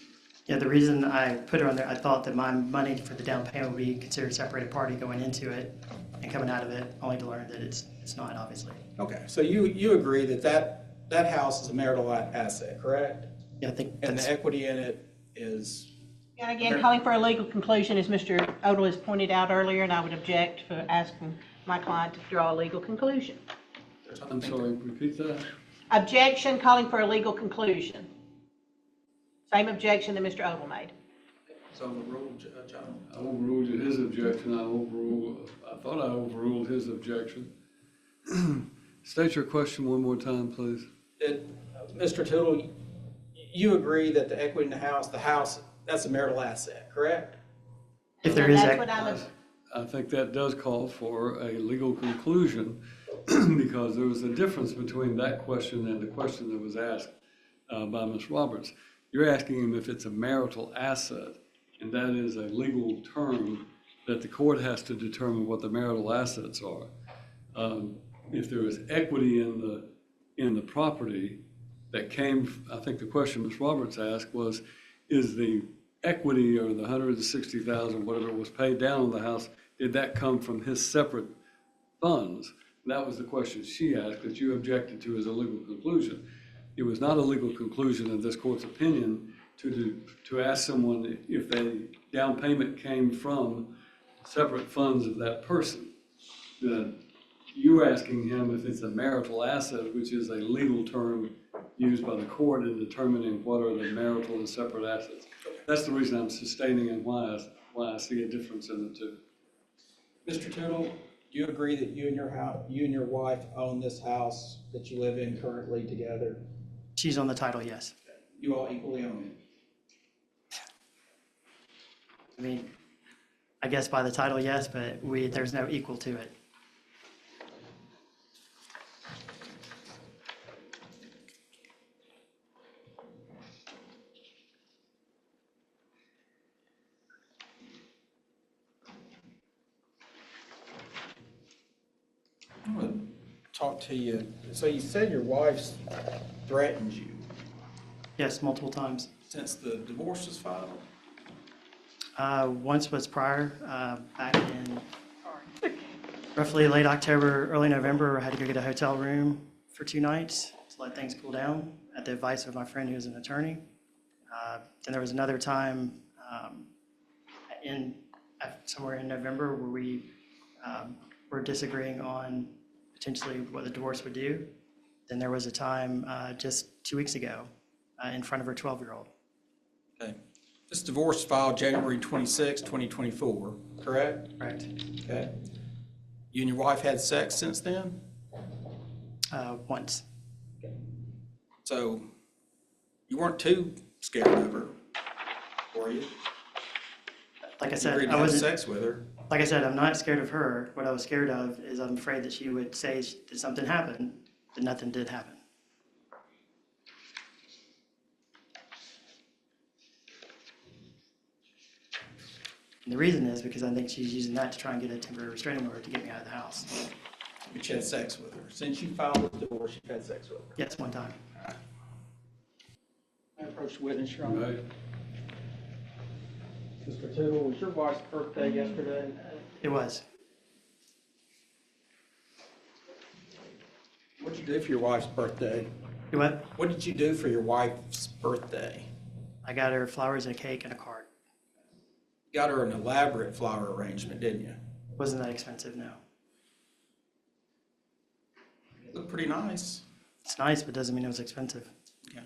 Yeah, the reason I put her on there, I thought that my money for the down payment would be considered a separated party going into it and coming out of it, only to learn that it's not, obviously. Okay, so you agree that house is a marital asset, correct? Yeah, I think And that's, the equity in it is, And again, calling for a legal conclusion, as Mr. Odle has pointed out earlier, and I would object for asking my client to draw a legal conclusion. I'm sorry, repeat that? Objection, calling for a legal conclusion. Same objection that Mr. Odle made. so the rule, John. I overruled his objection. I thought I overruled his objection. State your question one more time, please. Mr. Tootle, you agree that the equity in the house, that's a marital asset, correct? If there is, That's what I was, I think that does call for a legal conclusion because there was a difference between that question and the question that was asked by Ms. Roberts. You're asking him if it's a marital asset, and that is a legal term that the court has to determine what the marital assets are. If there is equity in the property that came, I think the question Ms. Roberts asked was, is the equity or the $160,000, whatever was paid down on the house, did that come from his separate funds? And that was the question she asked that you objected to as a legal conclusion. It was not a legal conclusion in this court's opinion to ask someone if the down payment came from separate funds of that person. You're asking him if it's a marital asset, which is a legal term used by the court in determining what are the marital and separate assets. That's the reason I'm sustaining and why I see a difference in the two. Mr. Tootle, do you agree that you and your wife own this house that you live in currently together? she's on the title, yes. You all equally own it? I mean, I guess by the title, yes, but there's no equal to it. I'm gonna talk to you. So you said your wife's threatened you Yes, multiple times. since the divorce was filed? Once was prior, back in roughly late October, early November. I had to go get a hotel room for 2 nights to let things cool down at the advice of my friend who was an attorney. Then there was another time somewhere in November where we were disagreeing on potentially what the divorce would do. Then there was a time just 2 weeks ago in front of her 12-year-old. Okay. This divorce filed January 26, 2024, correct? Correct. Okay. You and your wife had sex since then? Once. So you weren't too scared of her, were you? Like I You said, agreed to I have wasn't. sex with her. Like I said, I'm not scared of her. What I was scared of is I'm afraid that she would say that something happened, but nothing did happen. And the reason is because I think she's using that to try and get a temporary restraining order to get me out of the house. But you had sex with her. Since you filed the divorce, you've had sex with her. Yes, one time. I approached the witness, Your Honor. Right? Mr. Tootle, was your wife's birthday yesterday? It was. What'd you do for your wife's birthday? You what? What did you do for your wife's birthday? I got her flowers and a cake and a card. You got her an elaborate flower arrangement, didn't you? Wasn't that expensive, no. It looked pretty nice. It's nice, but doesn't mean it was expensive. Yeah.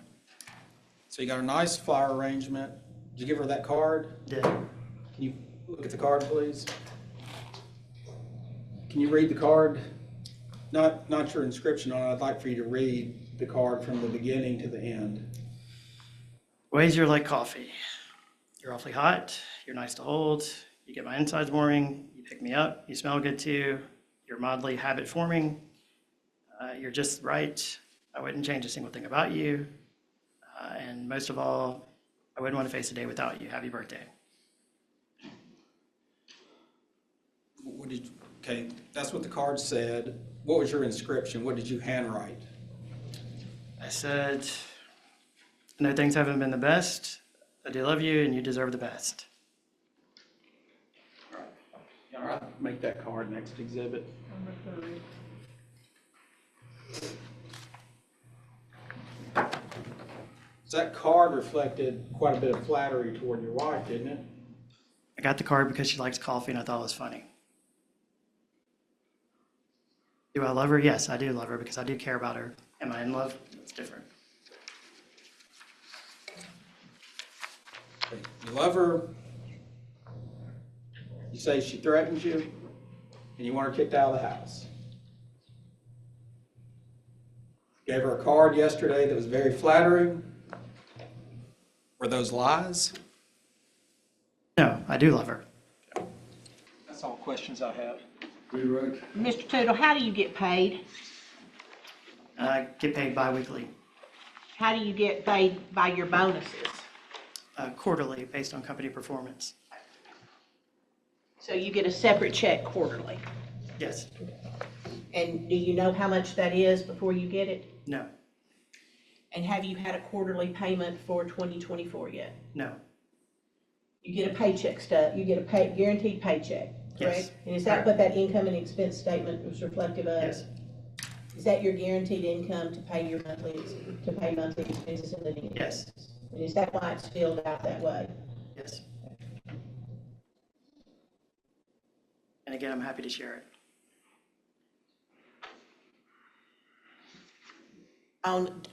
So you got a nice flower arrangement. Did you give her that card? Did. Can you look at the card, please? Can you read the card? Not your inscription on it. I'd like for you to read the card from the beginning to the end. Ways you're like coffee. You're awfully hot. You're nice to hold. You get my insides warming. You pick me up. You smell good too. You're mildly habit forming. You're just right. I wouldn't change a single thing about you. And most of all, I wouldn't want to face a day without you. Happy birthday. Okay, that's what the card said. What was your inscription? What did you handwrite? I said, I know things haven't been the best. I do love you and you deserve the best. All right, make that card next exhibit. So that card reflected quite a bit of flattery toward your wife, didn't it? I got the card because she likes coffee and I thought it was funny. Do I love her? Yes, I do love her because I do care about her. Am I in love? It's different. Okay, you love her. You say she threatens you, and you want her kicked out of the house. Gave her a card yesterday that was very flattering. Were those lies? No, I do love her. That's all questions I have. Redirect. Mr. Tootle, how do you get paid? I get paid bi-weekly, How do you get paid by your bonuses? quarterly, based on company performance. So you get a separate check quarterly? Yes, And do you know how much that is before you get it? no, And have you had a quarterly payment for 2024 yet? no, You get a paycheck stub, you get a guaranteed paycheck, Yes, correct? And is that what that income and expense statement was reflective of? yes, Is that your guaranteed income to pay your monthly, to pay monthly expenses and living yes, expenses? And is that why it's filled out that way? yes. And again, I'm happy to share it.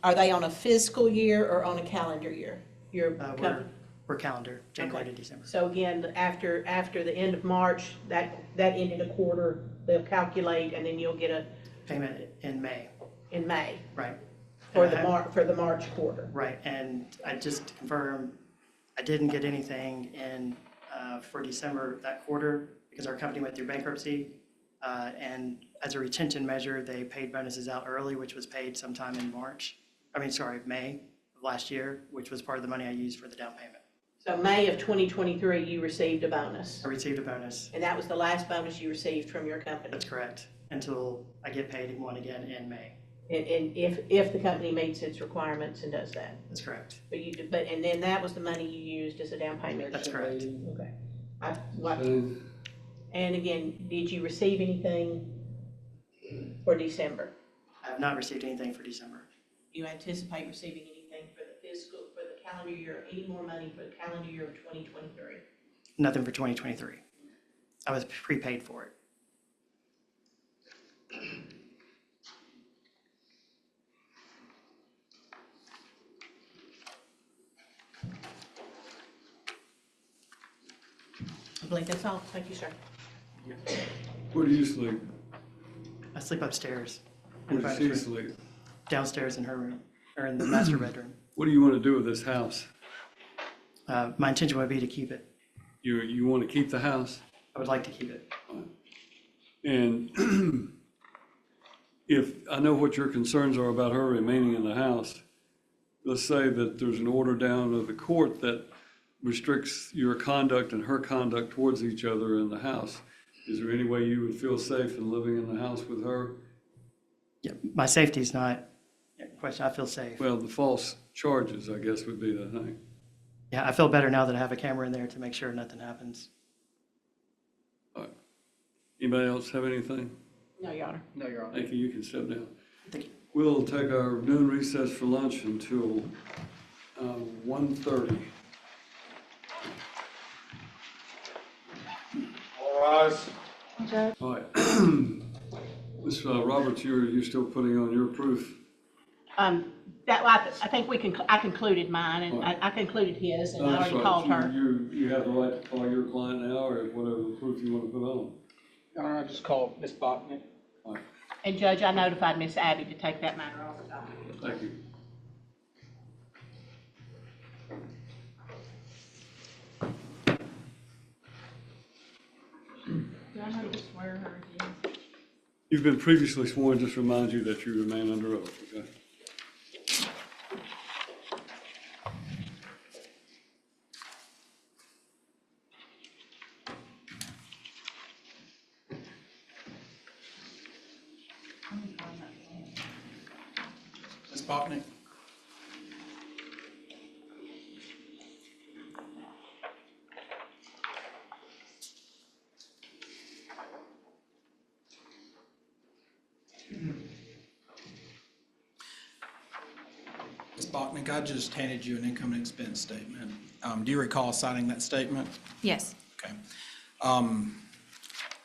Are they on a fiscal year or on a calendar year? Your company? We're calendar, January Okay. to December. So again, after the end of March, that ended a quarter, they'll calculate, and then you'll get a, Payment in May, in May, right. for And the I have- for the March quarter. Right, and I just to confirm, I didn't get anything in, for December that quarter because our company went through bankruptcy. And as a retention measure, they paid bonuses out early, which was paid sometime in May of last year, which was part of the money I used for the down payment. So May of 2023, you received a bonus, I received a bonus, and that was the last bonus you received from your company. that's correct, until I get paid one again in May. And if the company meets its requirements and does that. That's correct. And then that was the money you used as a down payment? That's correct. Okay. And And again, did you receive anything for December? I have not received anything for December. Do you anticipate receiving anything for the calendar year, any more money for the calendar year of 2023? Nothing for 2023. I was prepaid for it. I believe that's all. Thank you, sir. where do you sleep? I sleep upstairs. in Where does Bonus she room. sleep? Downstairs in her room, or in the master bedroom. What do you want to do with this house? My intention would be to keep it. You want to keep the house? I would like to keep it. And if, I know what your concerns are about her remaining in the house. Let's say that there's an order down of the court that restricts your conduct and her conduct towards each other in the house. Is there any way you would feel safe in living in the house with her? Yeah, my safety is not a question. I feel safe. Well, the false charges, I guess, would be the thing. Yeah, I feel better now that I have a camera in there to make sure nothing happens. All right. Anybody else have anything? No, Your Honor. No, Your Honor. Thank you, you can step down. Thank you. We'll take our noon recess for lunch until 1:30. All rise. All right. Ms. Roberts, you're still putting on your proof. I think I concluded mine, and I concluded his, and I That's already right. called her. You have the right to call your client now, or whatever proof you want to put on. Your Honor, I just called Ms. Botnick. All right, And Judge, I notified Miss Abby to take that matter off the docket. thank you. Do I have to swear her again? You've been previously sworn, just remind you that you remain under oath, okay? Ms. Botnick? Ms. Botnick, I just handed you an income and expense statement. Do you recall signing that statement? Yes. Okay. I'm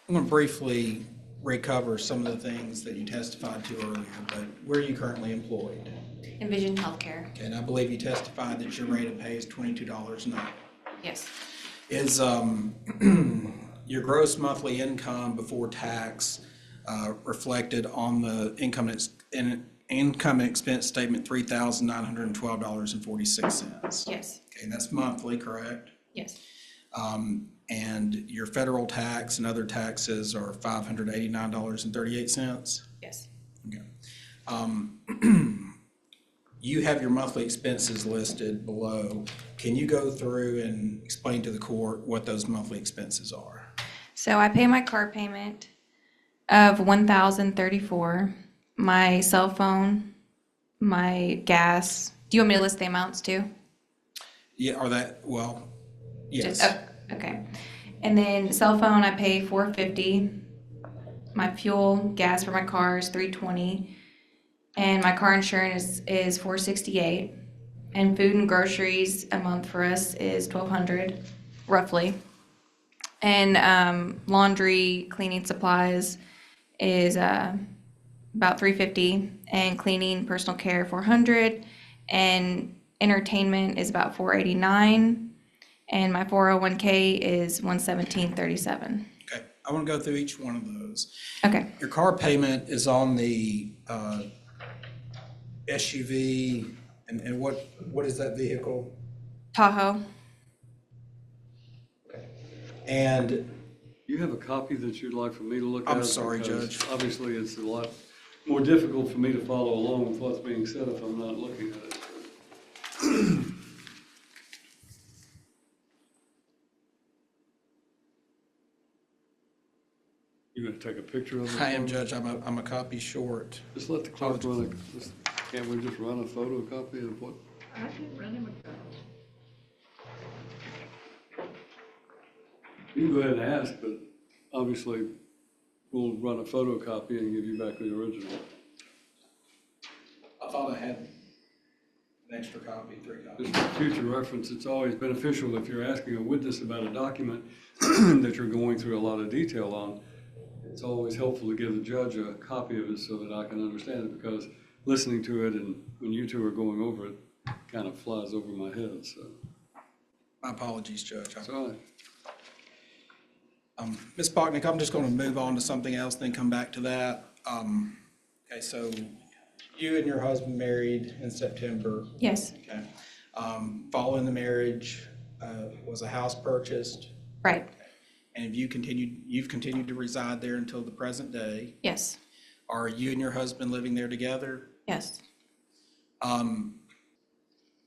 going to briefly recover some of the things that you testified to earlier, but where are you currently employed? Envision Healthcare. Okay, and I believe you testified that your rate of pay is $22 an hour. Yes. Is your gross monthly income before tax reflected on the income income and expense statement, $3,912.46. Yes, Okay, and that's monthly, correct? yes, And your federal tax and other taxes are $589.38? yes. Okay. You have your monthly expenses listed below. Can you go through and explain to the court what those monthly expenses are? So I pay my car payment of $1,034, my cell phone, my gas. Do you want me to list the amounts too? Yeah, or that, well, yes. Oh, okay. And then cell phone, I pay $450. My fuel, gas for my car is $320. And my car insurance is $468. And food and groceries a month for us is $1,200, roughly. And laundry, cleaning supplies is about $350. And cleaning, personal care, $400. And entertainment is about $489. And my 401k is $117.37. Okay, I want to go through each one of those. Okay. Your car payment is on the SUV, and what is that vehicle? Tahoe. And You have a copy that you'd like for me to look at? I'm sorry, Because Judge. obviously, it's a lot more difficult for me to follow along with what's being said if I'm not looking at it. You gonna take a picture of it? I am, Judge, I'm a copy short. Just let the clerk run it. Can't we just run a photocopy of what? I can run him a copy. You can go ahead and ask, but obviously, we'll run a photocopy and give you back the original. I thought I had an extra copy, 3 copies. Just for future reference, it's always beneficial if you're asking a witness about a document that you're going through a lot of detail on. It's always helpful to give the judge a copy of it so that I can understand it, because listening to it and when you two are going over it, kind of flies over my head, so. My apologies, Judge. It's all right. Ms. Bachnick, I'm just going to move on to something else, then come back to that. Okay, so you and your husband married in September. Yes. Okay. Following the marriage, was a house purchased? Right. And have you've continued to reside there until the present day? Yes. Are you and your husband living there together? Yes.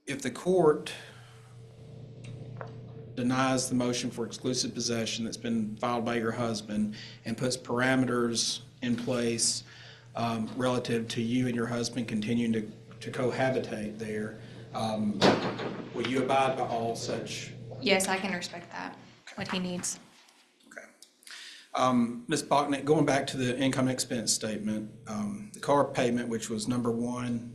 If the court denies the motion for exclusive possession that's been filed by your husband and puts parameters in place relative to you and your husband continuing to cohabitate there, will you abide by all such? Yes, I can respect that, what he needs. Okay. Ms. Bachnick, going back to the income expense statement, the car payment, which was number 1,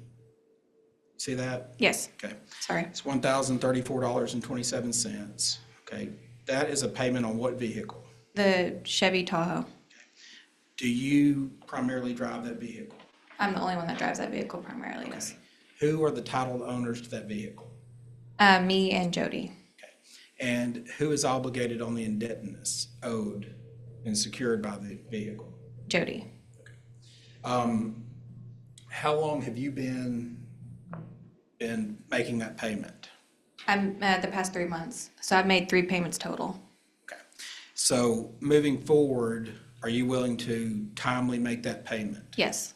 see that? Yes. Okay. Sorry. It's $1,034.27. Okay. That is a payment on what vehicle? The Chevy Tahoe. Do you primarily drive that vehicle? I'm the only one that drives that vehicle primarily, yes. Who are the titled owners to that vehicle? Me and Jody. Okay. And who is obligated on the indebtedness owed and secured by the vehicle? Jody. How long have you been making that payment? I'm the past 3 months, so I've made 3 payments total. Okay. So moving forward, are you willing to timely make that payment? Yes.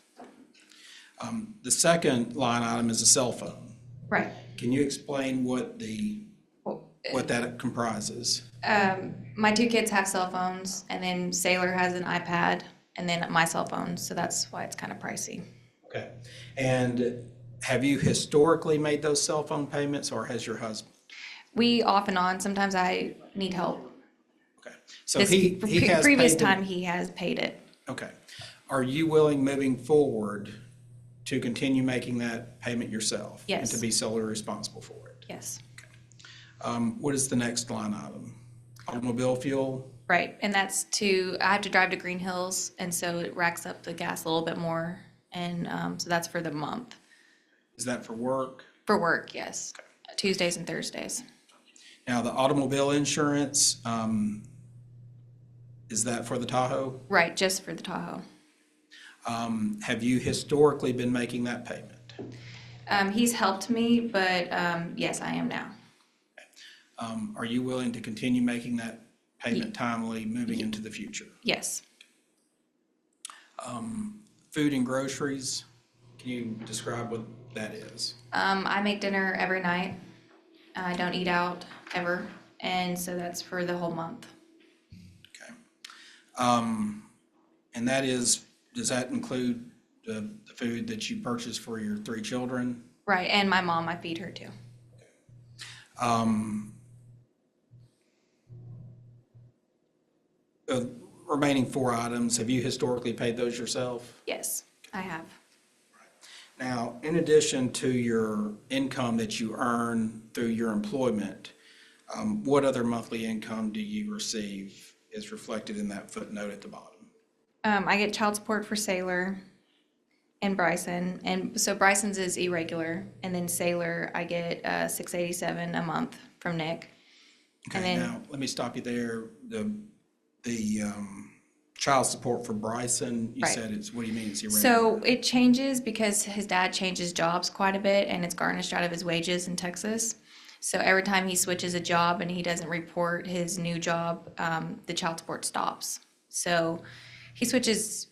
The second line item is a cell phone. Right. Can you explain what that comprises? My 2 kids have cell phones, and then Sailor has an iPad, and then my cell phone, so that's why it's kind of pricey. Okay. And have you historically made those cell phone payments, or has your husband? We off and on. Sometimes I need help. Okay. So This he has previous paid them- time he has paid it. Okay. Are you willing, moving forward, to continue making that payment yourself? Yes. And to be solely responsible for it? Yes. What is the next line item? Automobile fuel? Right, and that's I have to drive to Green Hills, and so it racks up the gas a little bit more, and so that's for the month. Is that for work? For work, yes. Tuesdays and Thursdays. Now, the automobile insurance, is that for the Tahoe? Right, just for the Tahoe. Have you historically been making that payment? He's helped me, but yes, I am now. Are you willing to continue making that payment timely moving into the future? Yes. Food and groceries, can you describe what that is? I make dinner every night. I don't eat out ever, and so that's for the whole month. Okay. And that is, does that include the food that you purchase for your 3 children? Right, and my mom, I feed her too. The remaining 4 items, have you historically paid those yourself? Yes, I have. Now, in addition to your income that you earn through your employment, what other monthly income do you receive is reflected in that footnote at the bottom? I get child support for Sailor and Bryson, and so Bryson's is irregular, and then Sailor, I get $687 a month from Nick. Okay, And then- now, let me stop you there. The child support for Bryson, you Right. said it's, what do you mean it's irregular? So it changes because his dad changes jobs quite a bit, and it's garnished out of his wages in Texas. So every time he switches a job and he doesn't report his new job, the child support stops. So he switches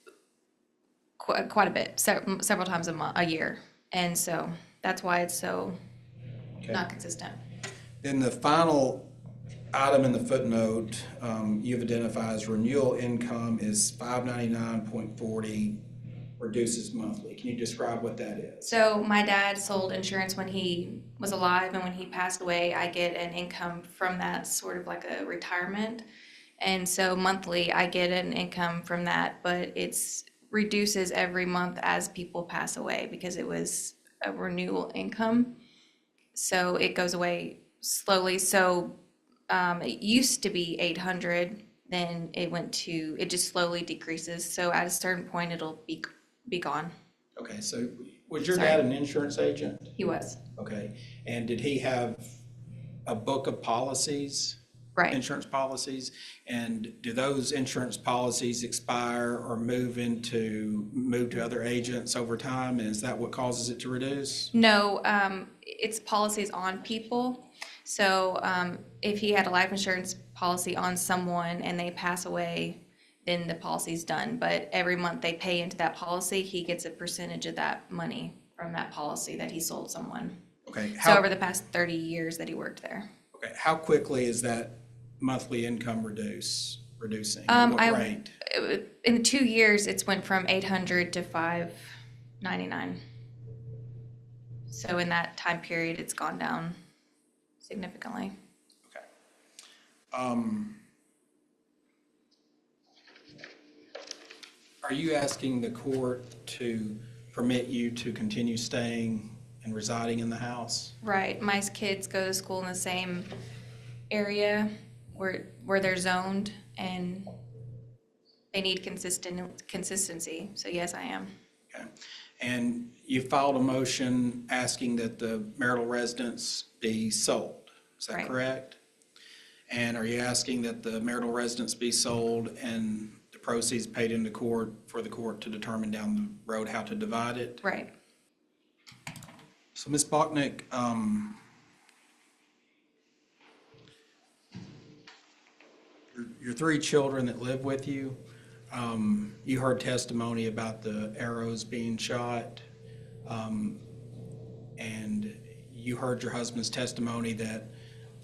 quite a bit, several times a year, and so that's why it's so Okay. not consistent. Then the final item in the footnote, you've identified as renewal income is $599.40, reduces monthly. Can you describe what that is? So my dad sold insurance when he was alive, and when he passed away, I get an income from that, sort of like a retirement. And so monthly, I get an income from that, but it's reduces every month as people pass away because it was a renewal income. So it goes away slowly. So it used to be 800, then it just slowly decreases. So at a certain point, it'll be gone. Okay, so was your Sorry. dad an insurance agent? He was. Okay, and did he have a book of policies? Right. Insurance policies? And do those insurance policies expire or move to other agents over time? And is that what causes it to reduce? No, it's policies on people. So if he had a life insurance policy on someone and they pass away, then the policy's done. But every month they pay into that policy, he gets a percentage of that money from that policy that he sold someone. Okay, So over the past 30 years that he worked there. okay, how quickly is that monthly income reducing? At what rate? In 2 years, it's went from 800 to 599. So in that time period, it's gone down significantly. Okay. Are you asking the court to permit you to continue staying and residing in the house? Right, my kids go to school in the same area where they're zoned, and they need consistency, so yes, I am. Okay. And you filed a motion asking that the marital residence be sold, is that Right. correct? And are you asking that the marital residence be sold and the proceeds paid into court for the court to determine down the road how to divide it? Right, So Ms. Bachnick, your 3 children that live with you, you heard testimony about the arrows being shot, and you heard your husband's testimony that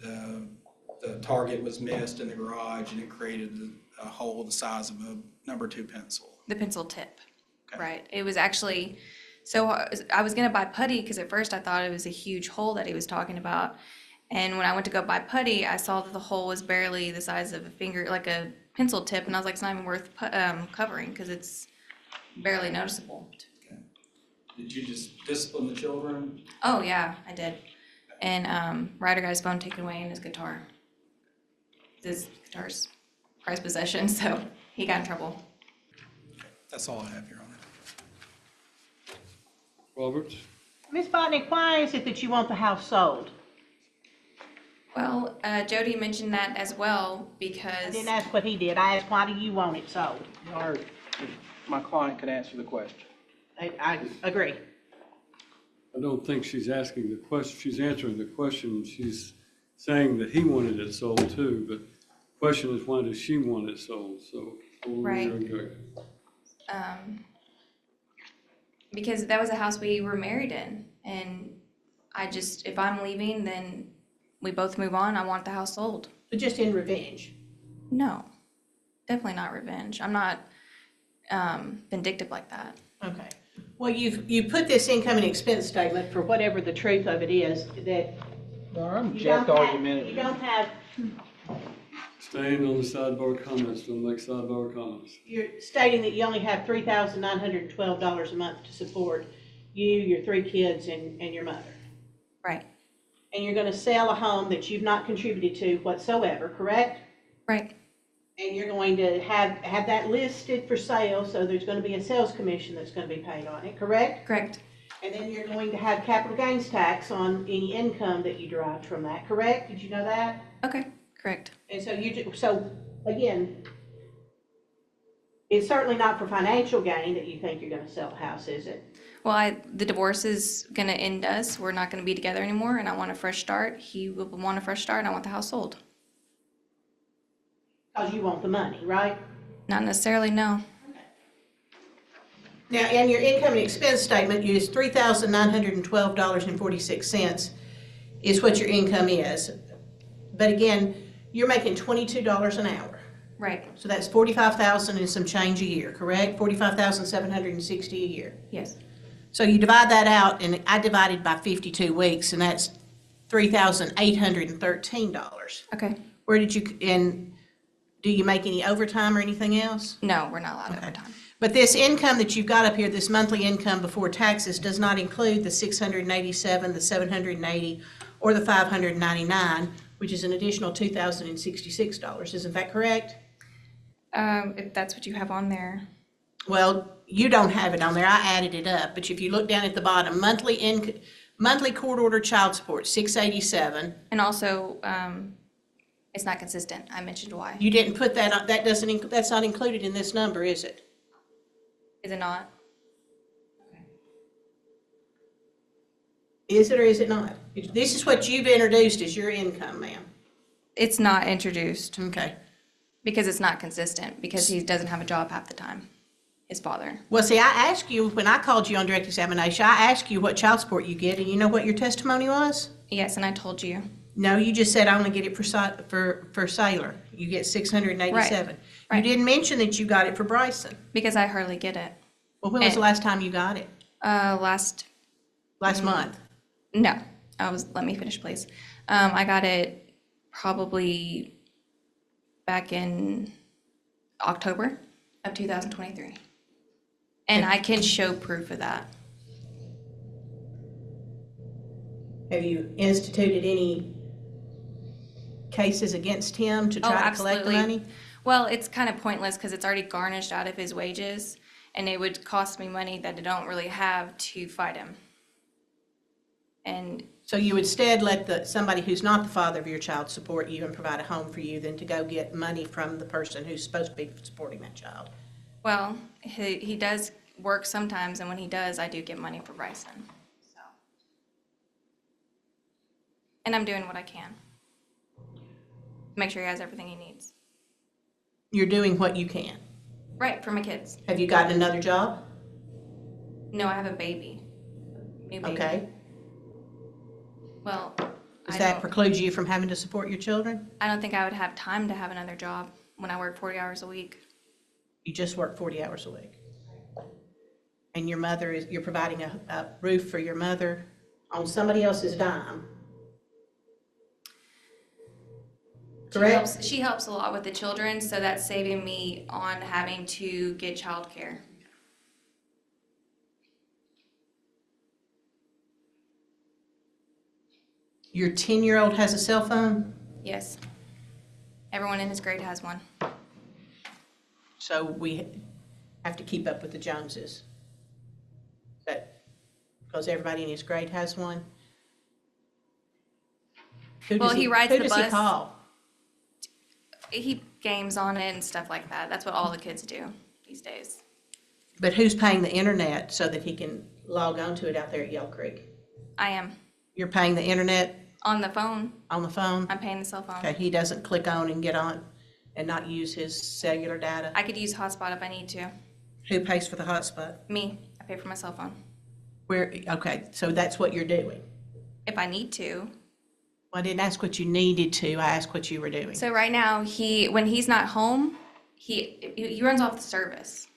the target was missed in the garage and it created a hole the size of a number 2 pencil. the pencil tip, Okay. right. It was actually, so I was gonna buy putty, because at first I thought it was a huge hole that he was talking about. And when I went to go buy putty, I saw that the hole was barely the size of a finger, like a pencil tip, and I was like, it's not even worth covering, because it's barely noticeable. Okay. Did you just discipline the children? Oh, yeah, I did. And Ryder got his phone taken away and his guitar. His guitar's prized possession, so he got in trouble. That's all I have, Your Honor. Roberts? Ms. Botnick, why is it that you want the house sold? Well, Jody mentioned that as well, I because, didn't ask what he did. I asked, why do you want it sold? my client could answer the question. I agree. I don't think she's asking the question, she's answering the question. She's saying that he wanted it sold too, but the question is, why does she want it sold? So, what were Right. your objections? Because that was a house we were married in, and if I'm leaving, then we both move on. I want the house sold. But just in revenge. No, definitely not revenge. I'm not vindictive like that. Okay. Well, you put this income and expense statement for whatever the truth of it is, that I'm you just don't argumentative. have, Staying on the sidebar comments, don't make sidebar comments. you're stating that you only have $3,912 a month to support you, your 3 kids, and your mother. Right, And you're gonna sell a home that you've not contributed to whatsoever, correct? right, And you're going to have that listed for sale, so there's gonna be a sales commission that's gonna be paid on it, correct? correct, And then you're going to have capital gains tax on any income that you derived from that, correct? Did you know that? okay, correct. And so again, it's certainly not for financial gain that you think you're gonna sell the house, is it? Well, the divorce is gonna end us. We're not gonna be together anymore, and I want a fresh start. He will want a fresh start, and I want the house sold. Cause you want the money, right? Not necessarily, no. Now, in your income and expense statement, you use $3,912.46 is what your income is. But again, you're making $22 an hour. Right, So that's 45,000 and some change a year, correct? 45,760 a year. yes, So you divide that out, and I divided by 52 weeks, and that's $3,813. okay. Where did you, and do you make any overtime or anything else? No, we're not allowed overtime. But this income that you've got up here, this monthly income before taxes, does not include the 687, the 780, or the 599, which is an additional $2,066. Isn't that correct? If that's what you have on there. Well, you don't have it on there. I added it up. But if you look down at the bottom, monthly court order child support, 687. And also, it's not consistent. I mentioned why. You didn't put that on, that's not included in this number, is it? Is it not? Is it or is it not? This is what you've introduced as your income, ma'am. It's not introduced Okay. because it's not consistent, because he doesn't have a job half the time, his father. Well, see, I asked you, when I called you on direct examination, I asked you what child support you get, and you know what your testimony was? Yes, and I told you. No, you just said I only get it for Sailor. You get 687. Right. You didn't mention that you got it for Bryson. Because I hardly get it. Well, when was the last time you got it? Last Month? No, let me finish, please. I got it probably back in October of 2023. And I can show proof of that. Have you instituted any cases against him to try to collect the money? Well, it's kind of pointless because it's already garnished out of his wages, and it would cost me money that I don't really have to fight him. And So you would instead let somebody who's not the father of your child support you and provide a home for you than to go get money from the person who's supposed to be supporting that child? well, he does work sometimes, and when he does, I do get money for Bryson. So, and I'm doing what I can to make sure he has everything he needs. You're doing what you can. Right, for my kids. Have you gotten another job? No, I have a baby. New baby. Okay. Well, Does that preclude you from having to support your children? I don't think I would have time to have another job when I work 40 hours a week. You just work 40 hours a week. And your mother you're providing a roof for your mother on somebody else's dime. Correct? She helps a lot with the children, so that's saving me on having to get childcare. Your 10-year-old has a cell phone? Yes. Everyone in his grade has one. So we have to keep up with the Joneses. Because everybody in his grade has one? Well, he rides the Who does he bus. call? He games on it and stuff like that. That's what all the kids do these days. But who's paying the internet so that he can log on to it out there at Yell Creek? I am. You're paying the internet On the phone, on the phone? I'm paying the cell phone. Okay, he doesn't click on and get on and not use his cellular data? I could use hotspot if I need to. Who pays for the hotspot? Me, I pay for my cell phone. Okay, so that's what you're doing. If I need to. Well, I didn't ask what you needed to, I asked what you were doing. So right now, when he's not home, he runs off the service.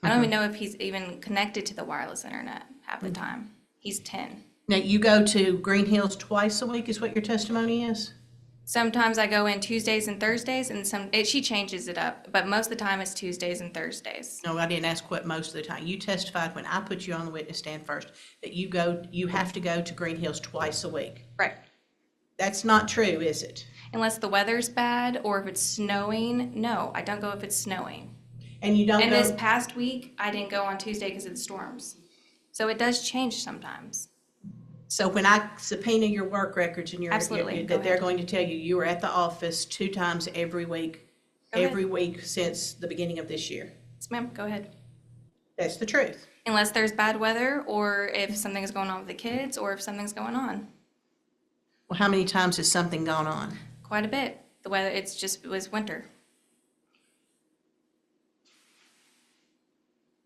I don't even know if he's even connected to the wireless internet half the time. He's 10. Now, you go to Green Hills twice a week is what your testimony is? Sometimes I go in Tuesdays and Thursdays, and she changes it up, but most of the time it's Tuesdays and Thursdays. No, I didn't ask what most of the time. You testified when I put you on the witness stand first, that you have to go to Green Hills twice a week. Right. That's not true, is it? Unless the weather's bad or if it's snowing, no, I don't go if it's snowing. And you don't And go, this past week, I didn't go on Tuesday because of the storms. So it does change sometimes. so when I subpoena your work records and Absolutely, go that they're ahead. going to tell you were at the office 2 times every week, Go ahead. every week since the beginning of this year. Yes, ma'am, go ahead. That's the truth. Unless there's bad weather or if something's going on with the kids or if something's going on. Well, how many times has something gone on? Quite a bit. The weather, it was winter.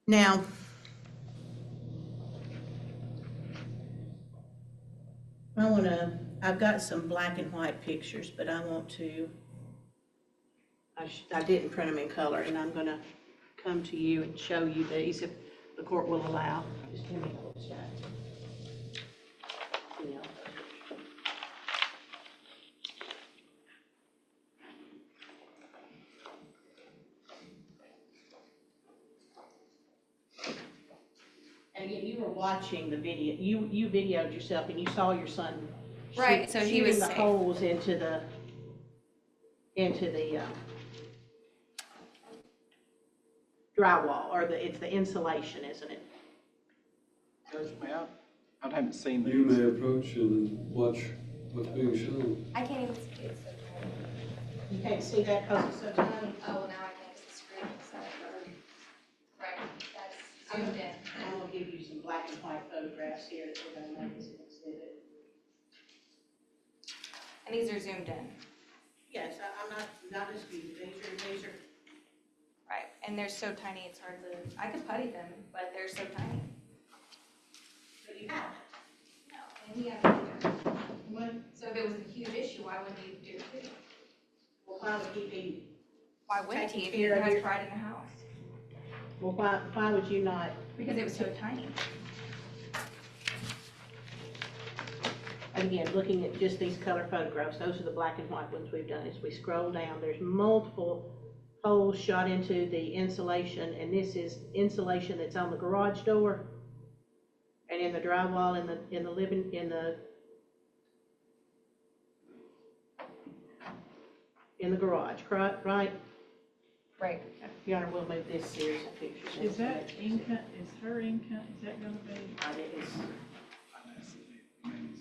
Now, I've got some black and white pictures, but I didn't print them in color, and I'm gonna come to you and show you these if the court will allow. Just give me a little second. Yeah. And again, you were watching the video, you videoed yourself and you saw your son Right, so he was shooting the safe. holes into the drywall, or it's the insulation, isn't it? Judge, may I haven't seen You these. may approach and watch what's being shown. I can't even see it. So You can't see that because it's so tiny. oh, well, now I can't see the screen. So, right, that's zoomed in. I'm gonna give you some black and white photographs here that we're gonna make as an exhibit. And these are zoomed in. Yes, I'm not disputing, these are. Right, and they're so tiny, it's hard to, I could putty them, but they're so tiny. But you haven't. No, and he has to do it. What? So if it was a huge issue, why wouldn't he do it too? Well, why would he be, Why wouldn't he if he Taking care of has your- pride in the house? well, why would you not? Because it was so tiny. And again, looking at just these color photographs, those are the black and white ones we've done. As we scroll down, there's multiple holes shot into the insulation, and this is insulation that's on the garage door and in the drywall in the garage, right? Right. Your Honor, we'll move this series of pictures. Is that income, is her income, is that gonna be,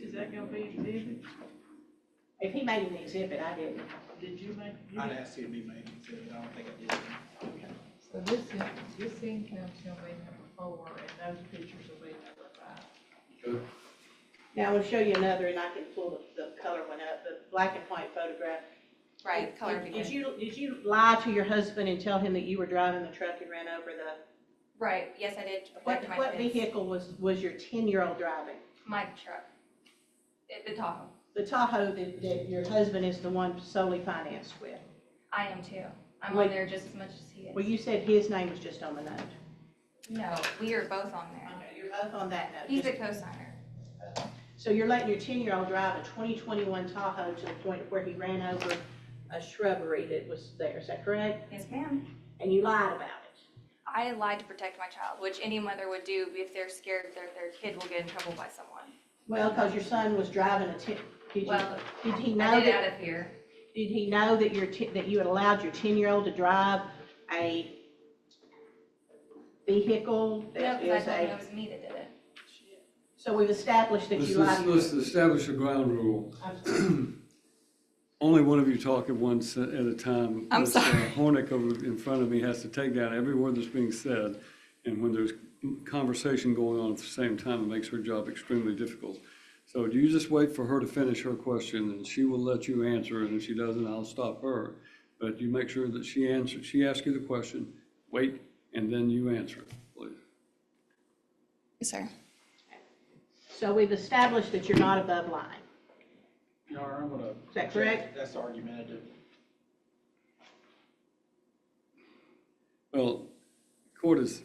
is that gonna be exhibit? If he made an exhibit, I didn't. Did you make? I'd asked you to be made, so I don't think I did. So this income's gonna be number 4, and those pictures will be number 5. Now, I will show you another, and I can pull the color one up, the black and white photograph. Right, color would be Did good. you lie to your husband and tell him that you were driving the truck and ran over the, Right, yes, I did. Protect my what kids. vehicle was your 10-year-old driving? My truck. The Tahoe. The Tahoe that your husband is the one solely financed with? I am too. I'm Wait. on there just as much as he is. Well, you said his name was just on the note. No, we are both on there. Okay, you're both on that note. He's a co-signer. So you're letting your 10-year-old drive a 2021 Tahoe to the point where he ran over a shrubbery that was there, is that correct? Yes, ma'am. And you lied about it? I lied to protect my child, which any mother would do if they're scared their kid will get in trouble by someone. Well, because your son was driving Well, did he I know did it that? out of fear. Did he know that that you had allowed your 10-year-old to drive a vehicle No, that because is I told him a, it was me that did it. so we've established that you lied to your. Let's establish a ground rule. Only one of you talk at once at a time. I'm This, sorry. Hornick over in front of me has to take down every word that's being said. And when there's conversation going on at the same time, it makes her job extremely difficult. So do you just wait for her to finish her question, and she will let you answer, and if she doesn't, I'll stop her. But you make sure that she asks you the question, wait, and then you answer it, please. Yes, sir. So we've established that you're not above line. Your Honor, I'm gonna. Is that correct? That's argumentative. Well, the court is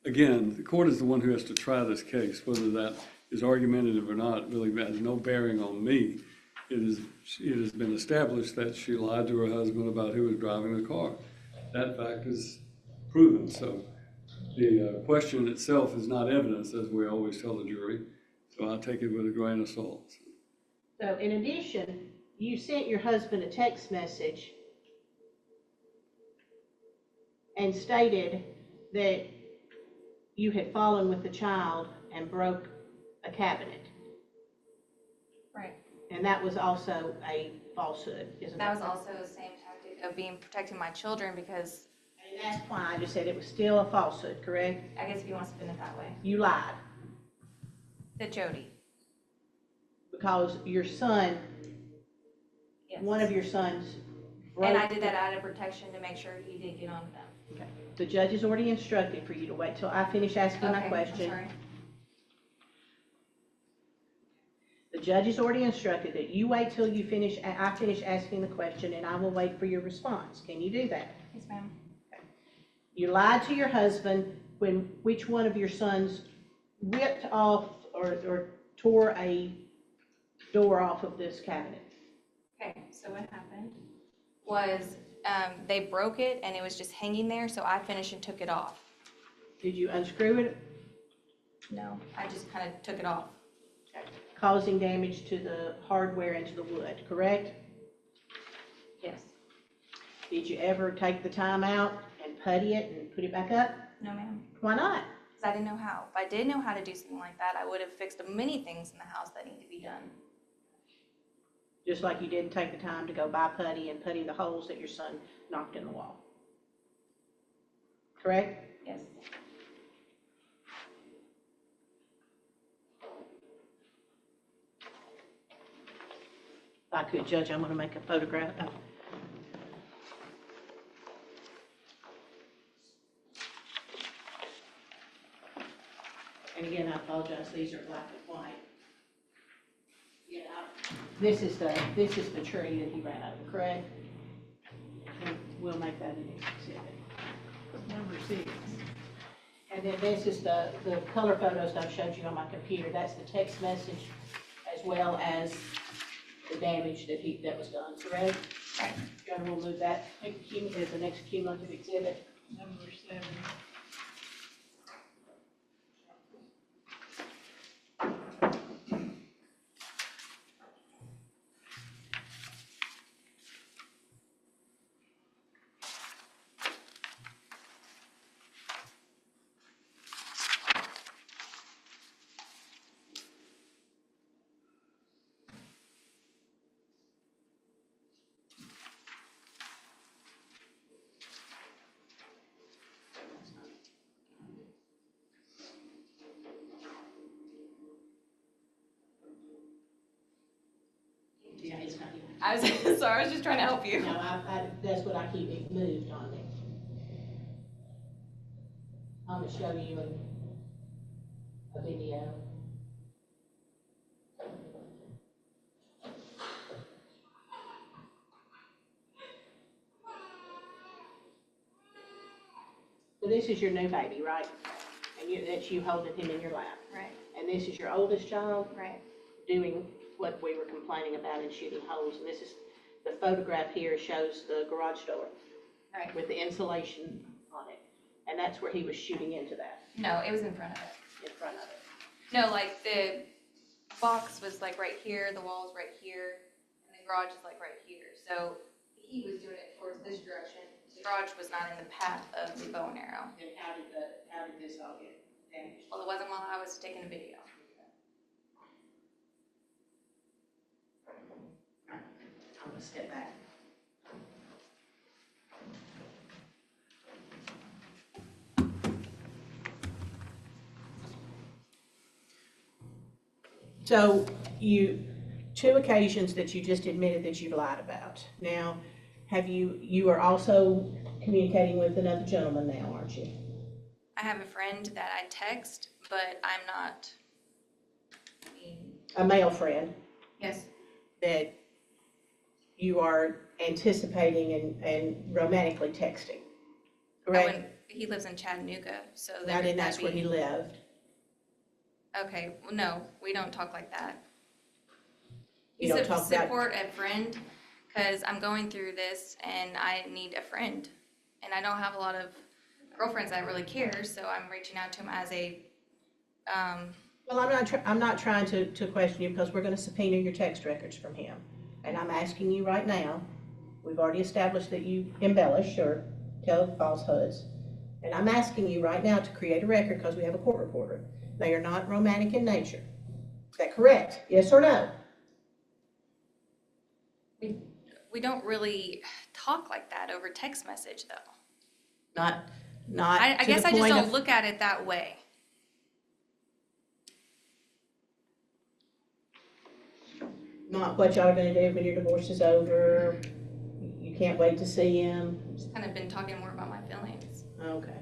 the one who has to try this case. Whether that is argumentative or not really has no bearing on me. It has been established that she lied to her husband about who was driving the car. That fact is proven. So the question itself is not evidence, as we always tell the jury. So I take it with a grain of salt. So in addition, you sent your husband a text message and stated that you had fallen with the child and broke a cabinet. Right. And that was also a falsehood, isn't it? That was also the same tactic of protecting my children because And that's why I just said it was still a falsehood, correct? I guess if you want to spin it that way. You lied To Jody. because your son, Yes. one of your sons broke. And I did that out of protection to make sure he did get on with them. Okay. The judge has already instructed for you to wait till I finish asking my Okay, I'm question. sorry. The judge has already instructed that you wait till I finish asking the question, and I will wait for your response. Can you do that? Yes, ma'am. You lied to your husband when which one of your sons ripped off or tore a door off of this cabinet? Okay, so what happened was they broke it and it was just hanging there, so I finished and took it off. Did you unscrew it, No, I just kind of took it off. causing damage to the hardware and to the wood, correct? Yes. Did you ever take the time out and putty it and put it back up? No, ma'am. Why not? Because I didn't know how. If I did know how to do something like that, I would have fixed many things in the house that need to be done. Just like you didn't take the time to go buy putty and putty the holes that your son knocked in the wall. Correct? Yes. If I could, Judge, I'm gonna make a photograph. Oh. And again, I apologize, these are black and white. Yeah, this is the tree that he ran over, correct? And we'll make that an exhibit. Number 6. And then this is the color photos that I showed you on my computer. That's the text message as well as the damage that was done, correct? Right. John, we'll move that as the next cumulative exhibit. Number 7. Yeah, it's not even. I was sorry, I was just trying to help you. No, that's what I keep it moved on me. I'm gonna show you a video. So this is your new baby, right? And that's you holding him in your lap. Right, And this is your oldest child right. doing what we were complaining about and shooting holes. And this is, the photograph here shows the garage door Right. with the insulation on it. And that's where he was shooting into that, No, it was in front of it. in front of it. No, like the box was like right here, the wall's right here, and the garage is like right here. So he was doing it towards this direction. The garage was not in the path of the bow and arrow. And how did this all get damaged? Well, it wasn't while I was taking a video. I'm gonna step back. So two occasions that you just admitted that you've lied about. Now, you are also communicating with another gentleman now, aren't you? I have a friend that I text, but I'm not. A male friend Yes. that you are anticipating and romantically texting, correct? He lives in Chattanooga, so I didn't ask where he lived. Okay, well, no, we don't talk like that. You You don't talk about, support a friend, because I'm going through this and I need a friend. And I don't have a lot of girlfriends that really care, so I'm reaching out to him as a, well, I'm not trying to question you because we're gonna subpoena your text records from him. And I'm asking you right now, we've already established that you embellish or tell falsehoods. And I'm asking you right now to create a record because we have a court reporter. They are not romantic in nature. Is that correct? Yes or no? we don't really talk like that over text message, though. Not I to guess the I just point don't of, look at it that way. not what y'all are gonna do when your divorce is over. You can't wait to see him. Just kind of been talking more about my feelings. Okay.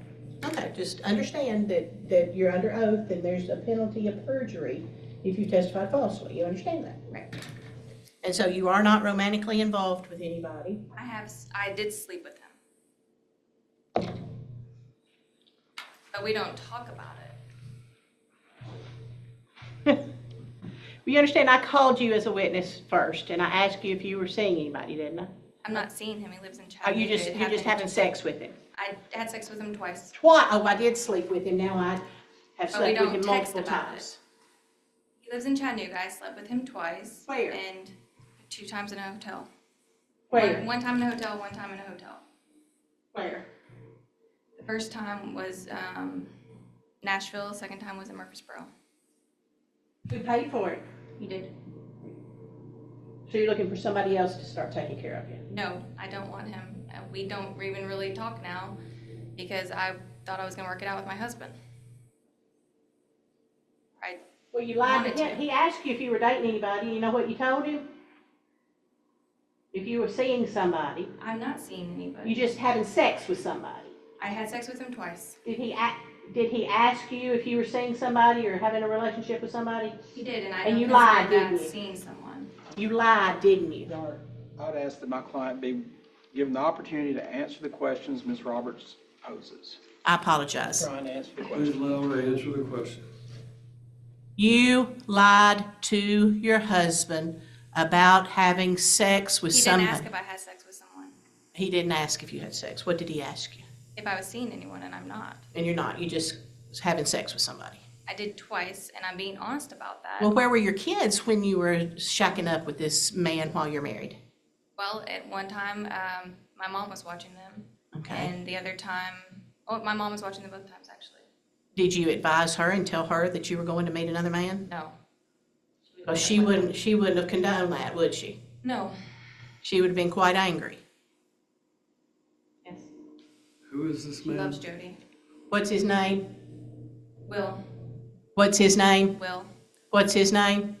Okay, just understand that you're under oath and there's a penalty of perjury if you testify falsely. You understand that? Right. And so you are not romantically involved with anybody. I did sleep with him. But we don't talk about it. You understand, I called you as a witness first, and I asked you if you were seeing anybody, didn't I? I'm not seeing him. He lives in Are Chattanooga. you just having sex with him? I had sex with him twice. Twice. Oh, I did sleep with him. Now I have But we slept with don't him text multiple about times. He lives in Chattanooga. I slept with him twice. Where? And 2 times in a hotel. Where? One time in a hotel, 1 time in a hotel. Where? The first time was Nashville. Second time was in Murfreesboro. Who paid for it? He did. So you're looking for somebody else to start taking care of you? No, I don't want him. We don't even really talk now because I thought I was going to work it out with my husband. Well, you lied Wanted to him. to. He asked you if you were dating anybody. You know what you told him? If you were seeing somebody, I'm not seeing anybody. you just having sex with somebody. I had sex with him twice. Did he ask you if you were seeing somebody or having a relationship with somebody? He did, and I And don't you consider lied, didn't that you? seeing someone. You lied, didn't you? I'd ask that my client be given the opportunity to answer the questions Ms. Roberts poses. I apologize. Trying to answer the Please question. allow her to answer the question. You lied to your husband about having sex with He didn't somebody. ask if I had sex with someone. He didn't ask if you had sex. What did he ask you? If I was seeing anyone, and I'm not. And you're not. You just was having sex with somebody. I did twice, and I'm being honest about that. Well, where were your kids when you were shacking up with this man while you're married? Well, at one time, my mom was watching them. Okay. And the other time, my mom was watching them both times, actually. Did you advise her and tell her that you were going to meet another man? No. Because she wouldn't have condoned that, would she? No. She would have been quite angry. Yes. Who is this She man? loves Jody. What's his name? Will. What's his name? Will. What's his name?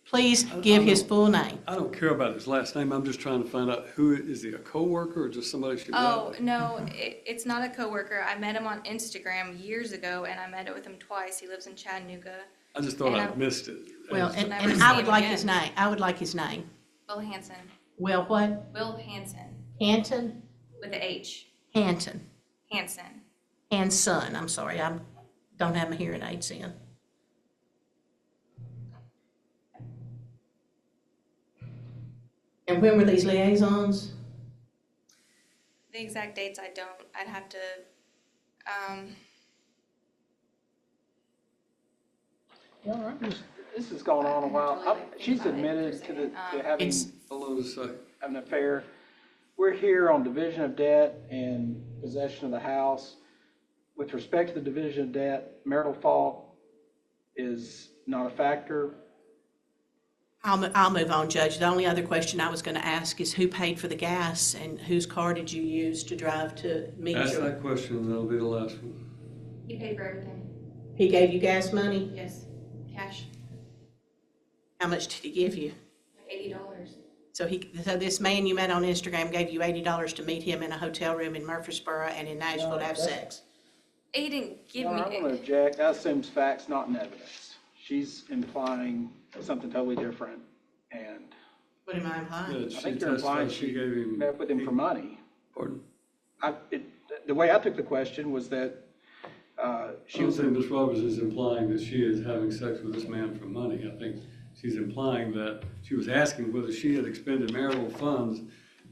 Please give his full name. I don't care about his last name. I'm just trying to find out is he a coworker or just somebody she met? Oh, no, it's not a coworker. I met him on Instagram years ago, and I met it with him twice. He lives in Chattanooga. I just thought and I'd missed it. Well, Never and seen I would him like again. his name. I would like his name. Will Hansen. Well, what? Will Hansen. Hanton? With a H. Hanton. Hansen. Hanson. I'm sorry. I don't have my hearing aids in. And when were these liaisons? The exact dates I don't. I'd have to, This has gone on a while. She's admitted to having It's- Hold on a second. an affair. We're here on division of debt and possession of the house. With respect to the division of debt, marital fault is not a factor. I'll move on, Judge. The only other question I was going to ask is who paid for the gas and whose car did you use to drive to meet Ask your... that question and that'll be the last one. he paid for everything. He gave you gas money? Yes. Cash. How much did he give you? $80. So this man you met on Instagram gave you $80 to meet him in a hotel room in Murfreesboro and in Nashville to have sex? He didn't give No, me. I want to object. That assumes facts, not in evidence. She's implying something totally different, and What am I implying? That I she think you're implying testified she she gave him. met with him for money. Pardon? The way I took the question was that She don't think Ms. Roberts is implying that she is having sex with this man for money. I think she's implying that she was asking whether she had expended marital funds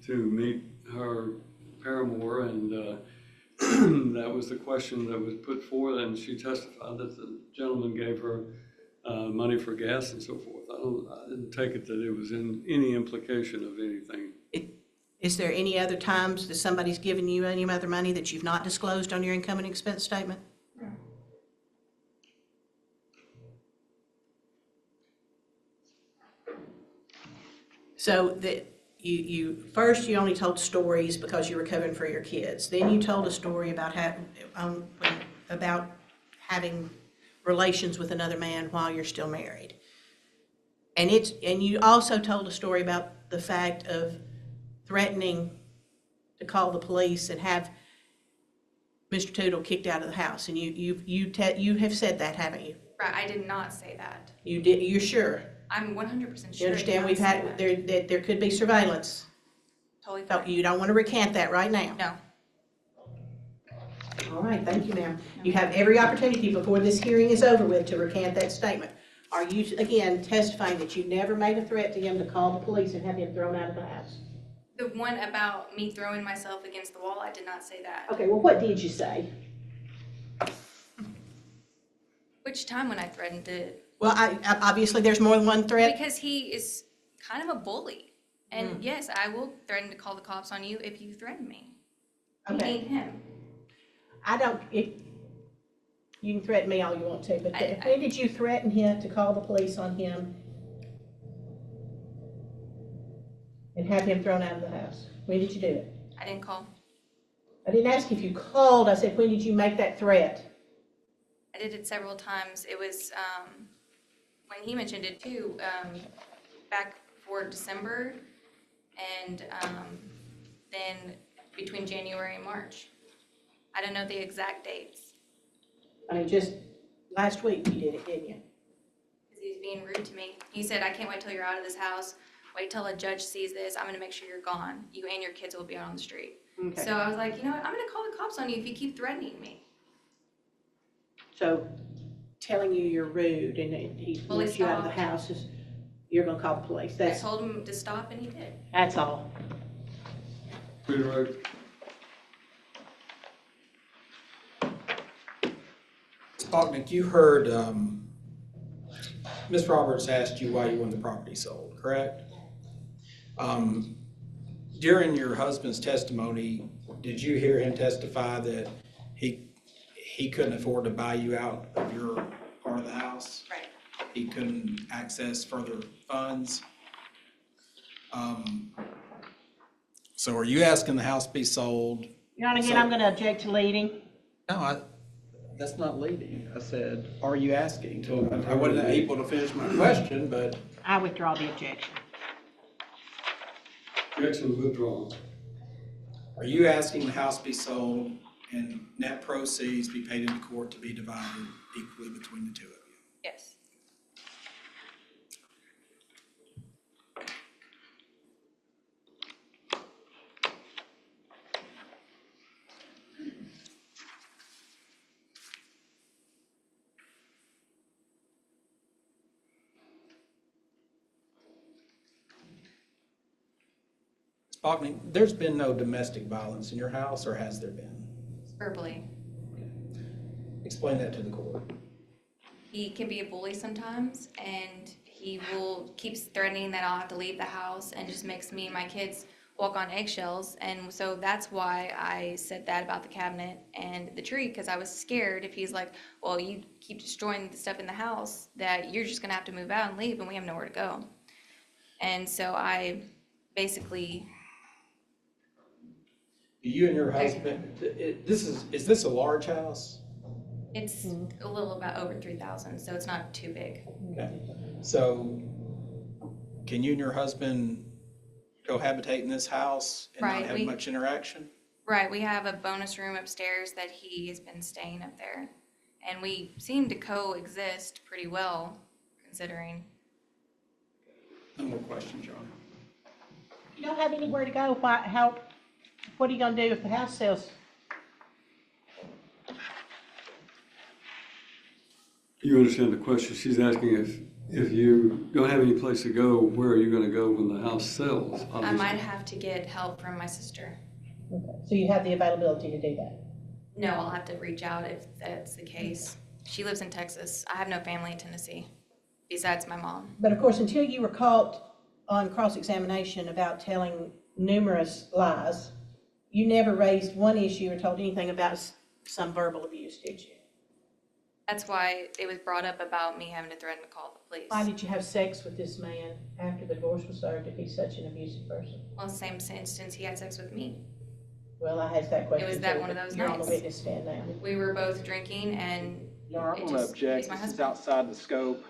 to meet her paramour, and that was the question that was put forth, and she testified that the gentleman gave her money for gas and so forth. I didn't take it that it was in any implication of anything. Is there any other times that somebody's given you any other money that you've not disclosed on your income and expense statement? So that you first you only told stories because you were covering for your kids. Then you told a story about having relations with another man while you're still married. And you also told a story about the fact of threatening to call the police and have Mr. Tootle kicked out of the house. And you have said that, haven't you? Right, I did not say that. You did. You're sure? I'm 100% You sure. understand we've had there could be surveillance. Totally So fine. you don't want to recant that right now. No. All right, thank you, ma'am. You have every opportunity before this hearing is over with to recant that statement. Are you, again, testifying that you never made a threat to him to call the police and have him thrown out of the house? The one about me throwing myself against the wall, I did not say that. Okay, well, what did you say? Which time when I threatened it? Well, obviously, there's more than one threat. Because he is kind of a bully. And yes, I will threaten to call the cops on you if you threaten me. Okay. Me and him. You can threaten me all you want to, but when did you threaten him to call the police on him and have him thrown out of the house? When did you do it? I didn't call. I didn't ask if you called. I said, when did you make that threat? I did it several times. It was when he mentioned it too, back for December, and then between January and March. I don't know the exact dates. I mean, just last week you did it, didn't you? Because he was being rude to me. He said, I can't wait till you're out of this house. Wait till a judge sees this. I'm going to make sure you're gone. You and your kids will be out on the street. Okay. So I was like, you know what? I'm going to call the cops on you if you keep threatening me. So telling you you're rude and he wants you out of the house, you're going to call the police. I told him to stop, and he did. That's all. Redirect. Spotnick, you heard Ms. Roberts asked you why you wanted the property sold, correct? During your husband's testimony, did you hear him testify that he couldn't afford to buy you out of your part of the house? Right. He couldn't access further funds? So are you asking the house be sold? Your Honor, again, I'm going to object to leading. No, that's not leading. I said, are you asking? I wasn't able to finish my question, but. I withdraw the objection. Objection withdrawn. Are you asking the house be sold and net proceeds be paid into court to be divided equally between the two of you? Yes. Spockney, there's been no domestic violence in your house, or has there been? Verbally. Explain that to the court. He can be a bully sometimes, and he will keep threatening that I'll have to leave the house, and just makes me and my kids walk on eggshells. And so that's why I said that about the cabinet and the tree, because I was scared if he's like, well, you keep destroying the stuff in the house, that you're just going to have to move out and leave, and we have nowhere to go. And so I basically... You and your husband, is this a large house? It's a little about over 3,000, so it's not too big. Okay. So can you and your husband cohabitate in this house and not Right, have much interaction? Right, we have a bonus room upstairs that he has been staying up there. And we seem to coexist pretty well, considering. No more questions, Your Honor. You don't have anywhere to go, what are you gonna do if the house sells? You understand the question? She's asking if you don't have any place to go, where are you gonna go when the house sells? I Obviously. might have to get help from my sister. Okay, so you have the availability to do that? No, I'll have to reach out if that's the case. She lives in Texas. I have no family in Tennessee, besides my mom. But of course, until you were caught on cross-examination about telling numerous lies, you never raised one issue or told anything about some verbal abuse, did you? That's why it was brought up about me having to threaten to call the police. Why did you have sex with this man after the divorce was served if he's such an abusive person? Well, same instance, he had sex with me. Well, I asked that question. It was that too, one of but those You're on the nights. witness stand now. We were both drinking and Your Honor, It I'm going to just- object. he's my This is husband. outside the scope.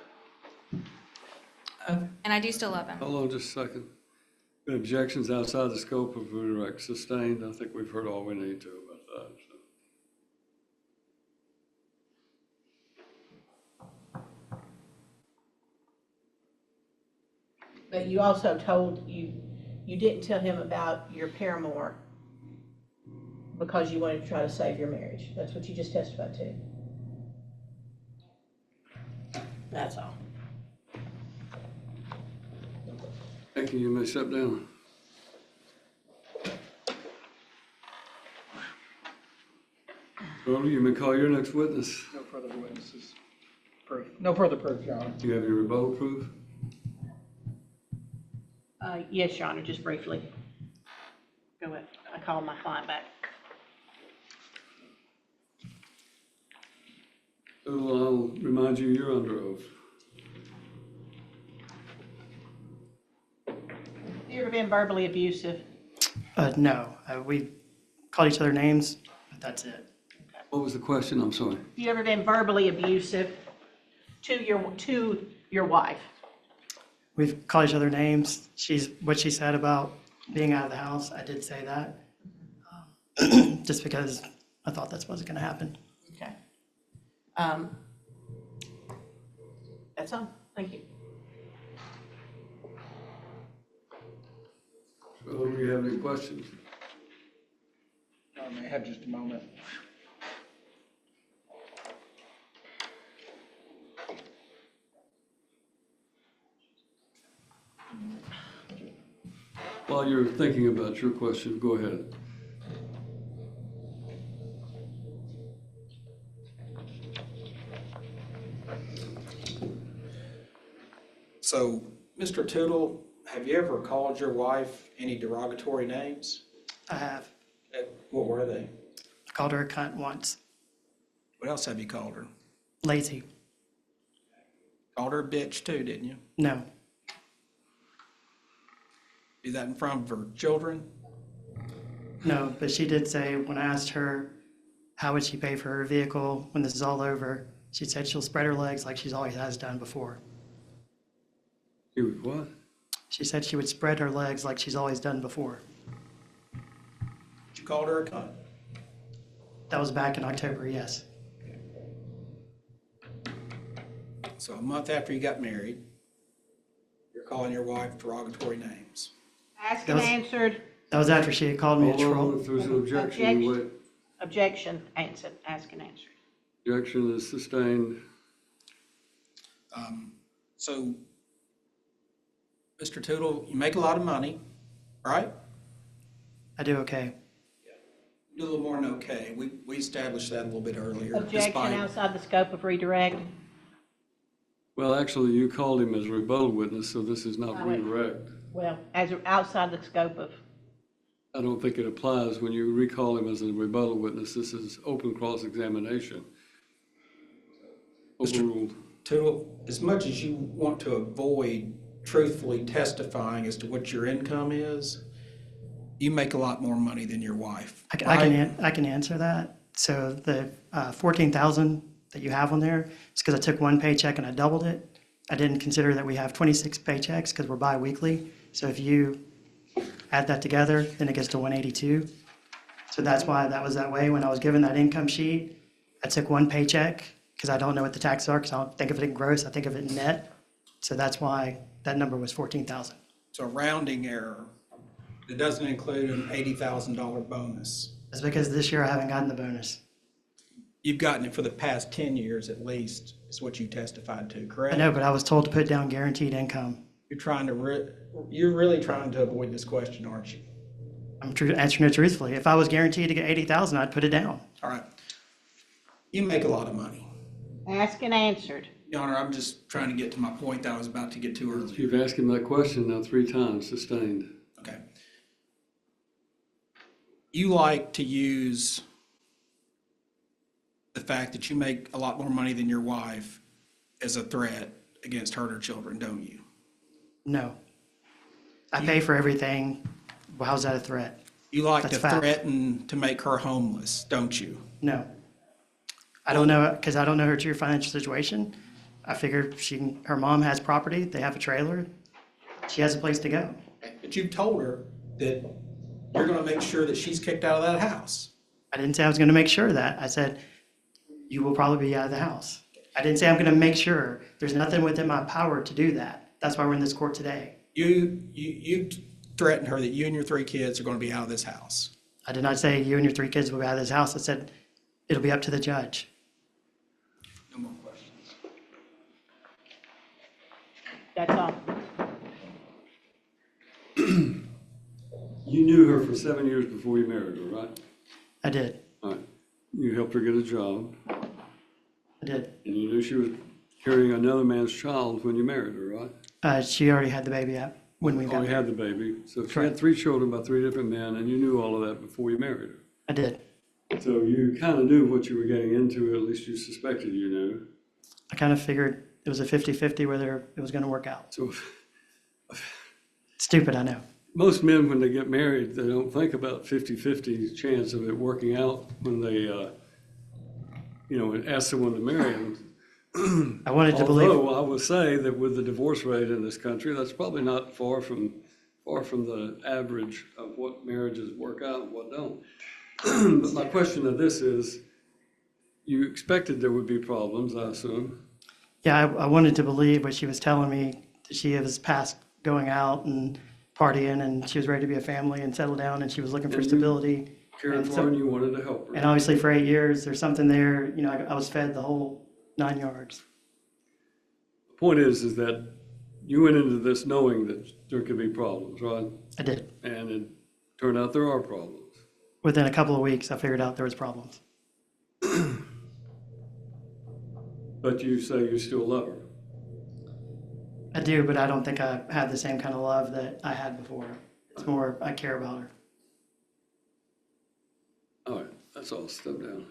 and I do still love him. Hold on just a second. The objections outside the scope of redirect sustained. I think we've heard all we need to about that. So. But you also told, you didn't tell him about your paramour because you wanted to try to save your marriage. That's what you just testified to. That's all. Thank you. You may step down. Earl, you may call your next witness. No further witnesses. Proof. No further proof, Your Honor. Do you have your rebuttal proof? Yes, Your Honor, just briefly. Go ahead. I called my client back. Earl, I'll remind you, you're under oath. Have you ever been verbally abusive? No, we called each other names, but that's it. What was the question? I'm sorry. Have you ever been verbally abusive to your wife? We've called each other names. What she said about being out of the house, I did say that. Just because I thought that's what's gonna happen. Okay. That's all. Thank you. Earl, do you have any questions? I may have just a moment. While you're thinking about your question, go ahead. So, Mr. Tootle, have you ever called your wife any derogatory names? I have. What were they? I called her a cunt once. What else have you called her? Lazy. Called her a bitch too, didn't you? No. Do that in front of her children? No, but she did say, when I asked her how would she pay for her vehicle when this is all over, she said she'll spread her legs like she's always has done before. You would what? She said she would spread her legs like she's always done before. You called her a cunt? That was back in October, yes. So a month after you got married, you're calling your wife derogatory names. Asked That and was- answered. That was after she had called me a Hold on, troll. if there's an objection, you wait. Objection, answered, asked and answered. Objection is sustained. So, Mr. Tootle, you make a lot of money, right? I do okay. Do a little more than okay. We established that a little bit earlier. Objection despite- outside the scope of redirect. Well, actually, you called him as a rebuttal witness, so this is not Oh, wait. redirect. Well, as outside the scope of, I don't think it applies when you recall him as a rebuttal witness. This is open cross-examination. Overruled. Tootle, as much as you want to avoid truthfully testifying as to what your income is, you make a lot more money than your wife. I right? can answer that. So the 14,000 that you have on there is because I took one paycheck and I doubled it. I didn't consider that we have 26 paychecks because we're bi-weekly. So if you add that together, then it gets to 182. So that's why that was that way. When I was given that income sheet, I took one paycheck because I don't know what the taxes are, because I don't think of it in gross, I think of it in net. So that's why that number was 14,000. So a rounding error. It doesn't include an $80,000 bonus. That's because this year I haven't gotten the bonus. You've gotten it for the past 10 years at least, is what you testified to, correct? I know, but I was told to put down guaranteed income. You're really trying to avoid this question, aren't you? I'm answering it truthfully. If I was guaranteed to get 80,000, I'd put it down. All right. You make a lot of money. Asked and answered. Your Honor, I'm just trying to get to my point that I was about to get to earlier. You've asked him that question now 3 times, sustained. Okay. You like to use the fact that you make a lot more money than your wife as a threat against her and her children, don't you? No. I pay for everything. Well, how's that a threat? You like That's to fact. threaten to make her homeless, don't you? No. I don't know, because I don't know her true financial situation. I figured her mom has property, they have a trailer, she has a place to go. But you told her that you're going to make sure that she's kicked out of that house. I didn't say I was going to make sure of that. I said, you will probably be out of the house. I didn't say I'm going to make sure. There's nothing within my power to do that. That's why we're in this court today. You threatened her that you and your 3 kids are going to be out of this house. I did not say you and your 3 kids will be out of this house. I said it'll be up to the judge. No more questions. That's all. You knew her for 7 years before you married her, right? I did. All right. You helped her get a job, I did. and you knew she was carrying another man's child when you married her, right? She already had the baby out when we got Already married. had the baby. So she Correct. had 3 children by 3 different men, and you knew all of that before you married her. I did. So you kind of knew what you were getting into, at least you suspected you knew. I kind of figured it was a 50-50 whether it was going to work out. So Stupid, I know. most men, when they get married, they don't think about 50-50 chance of it working out when they, ask someone to marry them. I wanted to believe. Although I would say that with the divorce rate in this country, that's probably not far from the average of what marriages work out and what don't. But my question to this is, you expected there would be problems, I assume. Yeah, I wanted to believe what she was telling me, that she was past going out and partying, and she was ready to be a family and settle down, and she was looking for And you stability. Cared And for so- her and you wanted to help her. And obviously for 8 years, there's something there, I was fed the whole 9 yards. The point is that you went into this knowing that there could be problems, right? I did. And it turned out there are problems. Within a couple of weeks, I figured out there was problems. But you say you still love her. I do, but I don't think I have the same kind of love that I had before. It's more, I care about her. All right, that's all. Step down.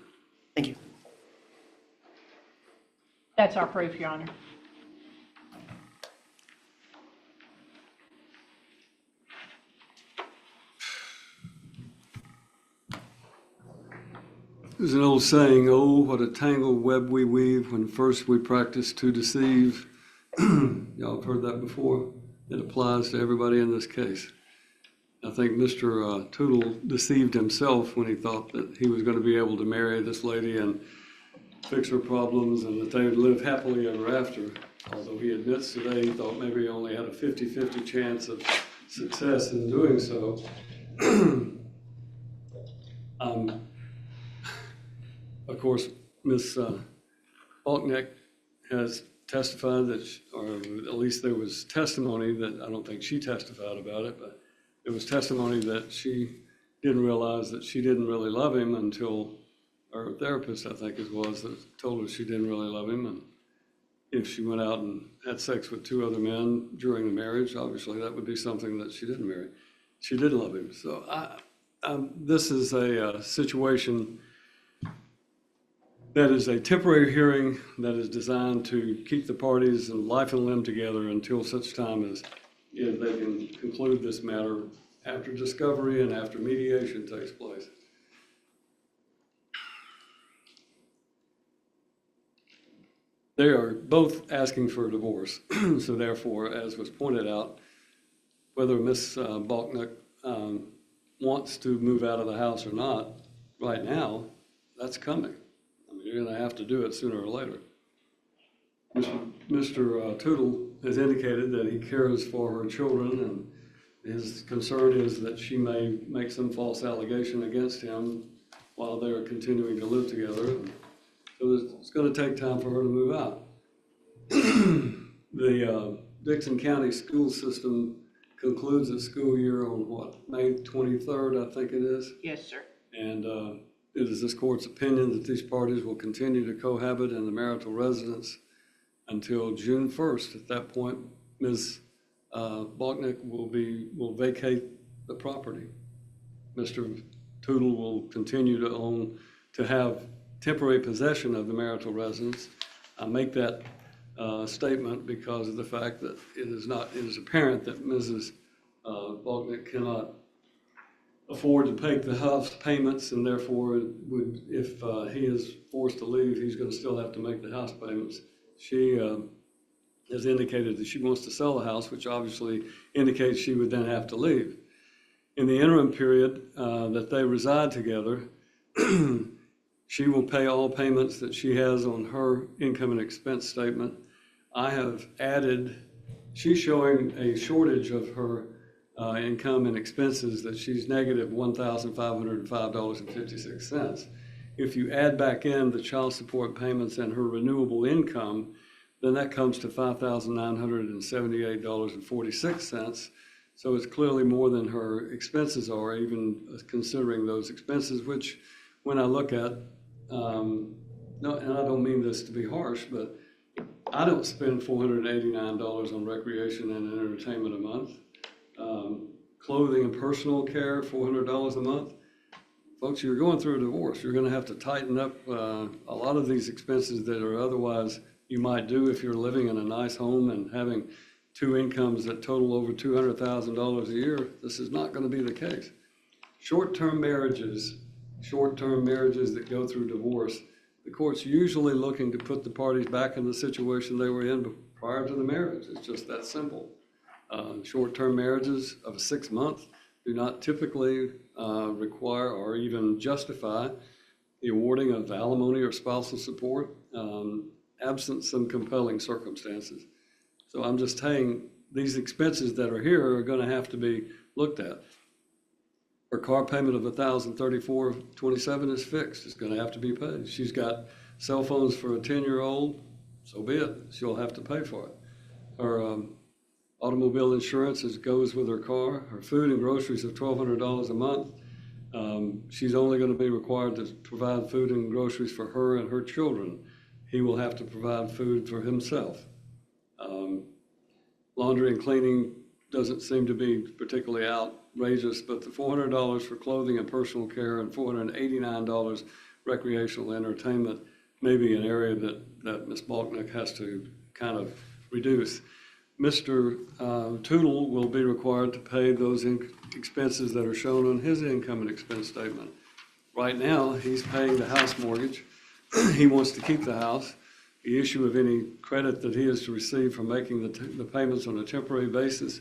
Thank you. That's our proof, Your Honor. There's an old saying, oh, what a tangled web we weave when first we practice to deceive. Y'all have heard that before? It applies to everybody in this case. I think Mr. Tootle deceived himself when he thought that he was going to be able to marry this lady and fix her problems and that they would live happily ever after. Although he admits today he thought maybe he only had a 50-50 chance of success in doing so. Of course, Ms. Faulkner has testified that, or at least there was testimony that, I don't think she testified about it, but there was testimony that she didn't realize that she didn't really love him until her therapist, I think it was, that told her she didn't really love him. And if she went out and had sex with 2 other men during the marriage, obviously that would be something that she didn't marry. She did love him. So this is a situation that is a temporary hearing that is designed to keep the parties in life and limb together until such time as if they can conclude this matter after discovery and after mediation takes place. They are both asking for a divorce. So therefore, as was pointed out, whether Ms. Balknick wants to move out of the house or not, right now, that's coming. I mean, you're going to have to do it sooner or later. Mr. Tootle has indicated that he cares for her children, and his concern is that she may make some false allegation against him while they're continuing to live together. So it's going to take time for her to move out. The Dixon County school system concludes its school year on what, May 23rd, I think it is? Yes, sir. And it is this court's opinion that these parties will continue to cohabit in the marital residence until June 1st. At that point, Ms. Balknick will vacate the property. Mr. Tootle will continue to have temporary possession of the marital residence. I make that statement because of the fact that it is apparent that Mrs. Balknick cannot afford to pay the house payments, and therefore if he is forced to leave, he's going to still have to make the house payments. She has indicated that she wants to sell the house, which obviously indicates she would then have to leave. In the interim period that they reside together, she will pay all payments that she has on her income and expense statement. I have added, she's showing a shortage of her income and expenses that she's negative $1,505.56. If you add back in the child support payments and her renewable income, then that comes to $5,978.46. So it's clearly more than her expenses are, even considering those expenses, which when I look at, no, and I don't mean this to be harsh, but I don't spend $489 on recreation and entertainment a month. Clothing and personal care, $400 a month. Folks, you're going through a divorce. You're going to have to tighten up a lot of these expenses that are otherwise you might do if you're living in a nice home and having two incomes that total over $200,000 a year. This is not going to be the case. Short-term marriages that go through divorce, the court's usually looking to put the parties back in the situation they were in prior to the marriage. It's just that simple. Short-term marriages of 6 months do not typically require or even justify the awarding of alimony or spousal support, absent some compelling circumstances. So I'm just saying these expenses that are here are going to have to be looked at. Her car payment of $1,034.27 is fixed. It's going to have to be paid. She's got cell phones for a 10-year-old, so be it. She'll have to pay for it. Her automobile insurance goes with her car. Her food and groceries are $1,200 a month. She's only going to be required to provide food and groceries for her and her children. He will have to provide food for himself. Laundry and cleaning doesn't seem to be particularly outrageous, but the $400 for clothing and personal care and $489 recreational entertainment may be an area that Ms. Balknick has to kind of reduce. Mr. Tootle will be required to pay those expenses that are shown on his income and expense statement. Right now, he's paying the house mortgage. He wants to keep the house. The issue of any credit that he is to receive from making the payments on a temporary basis,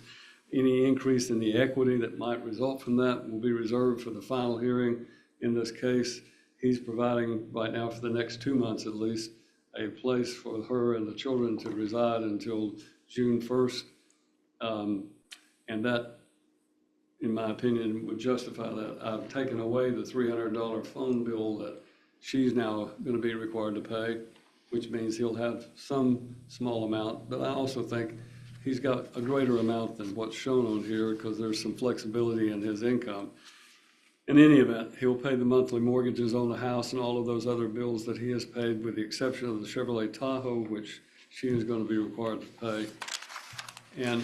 any increase in the equity that might result from that will be reserved for the final hearing in this case. He's providing right now for the next 2 months at least a place for her and the children to reside until June 1st. And that, in my opinion, would justify that. I've taken away the $300 phone bill that she's now going to be required to pay, which means he'll have some small amount. But I also think he's got a greater amount than what's shown on here because there's some flexibility in his income. In any event, he'll pay the monthly mortgages on the house and all of those other bills that he has paid, with the exception of the Chevrolet Tahoe, which she is going to be required to pay. And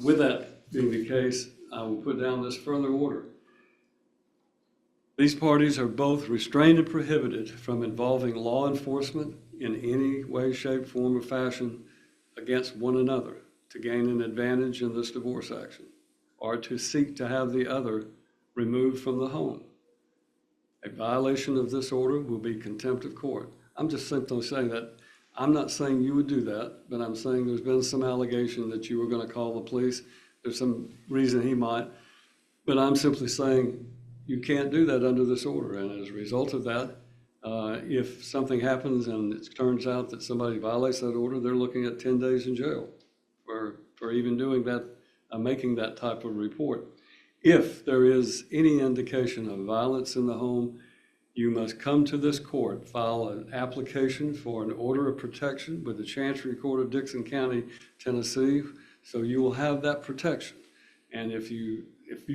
with that being the case, I will put down this further order. These parties are both restrained and prohibited from involving law enforcement in any way, shape, form, or fashion against one another to gain an advantage in this divorce action, or to seek to have the other removed from the home. A violation of this order will be contempt of court. I'm just simply saying that, I'm not saying you would do that, but I'm saying there's been some allegation that you were gonna call the police. There's some reason he might, but I'm simply saying you can't do that under this order. And as a result of that, if something happens and it turns out that somebody violates that order, they're looking at 10 days in jail for even doing that, making that type of report. If there is any indication of violence in the home, you must come to this court, file an application for an order of protection with the Chancery Court of Dixon County, Tennessee, so you will have that protection. And if you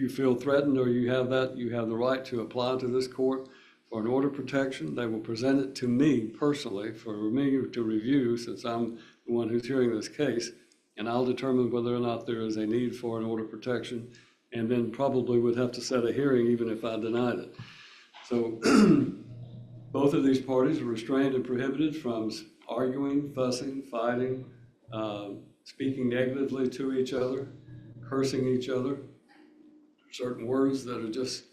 feel threatened or you have the right to apply to this court for an order of protection. They will present it to me personally for me to review, since I'm the one who's hearing this case, and I'll determine whether or not there is a need for an order of protection, and then probably would have to set a hearing even if I denied it. So both of these parties are restrained and prohibited from arguing, fussing, fighting, speaking negatively to each other, cursing each other, certain words that are just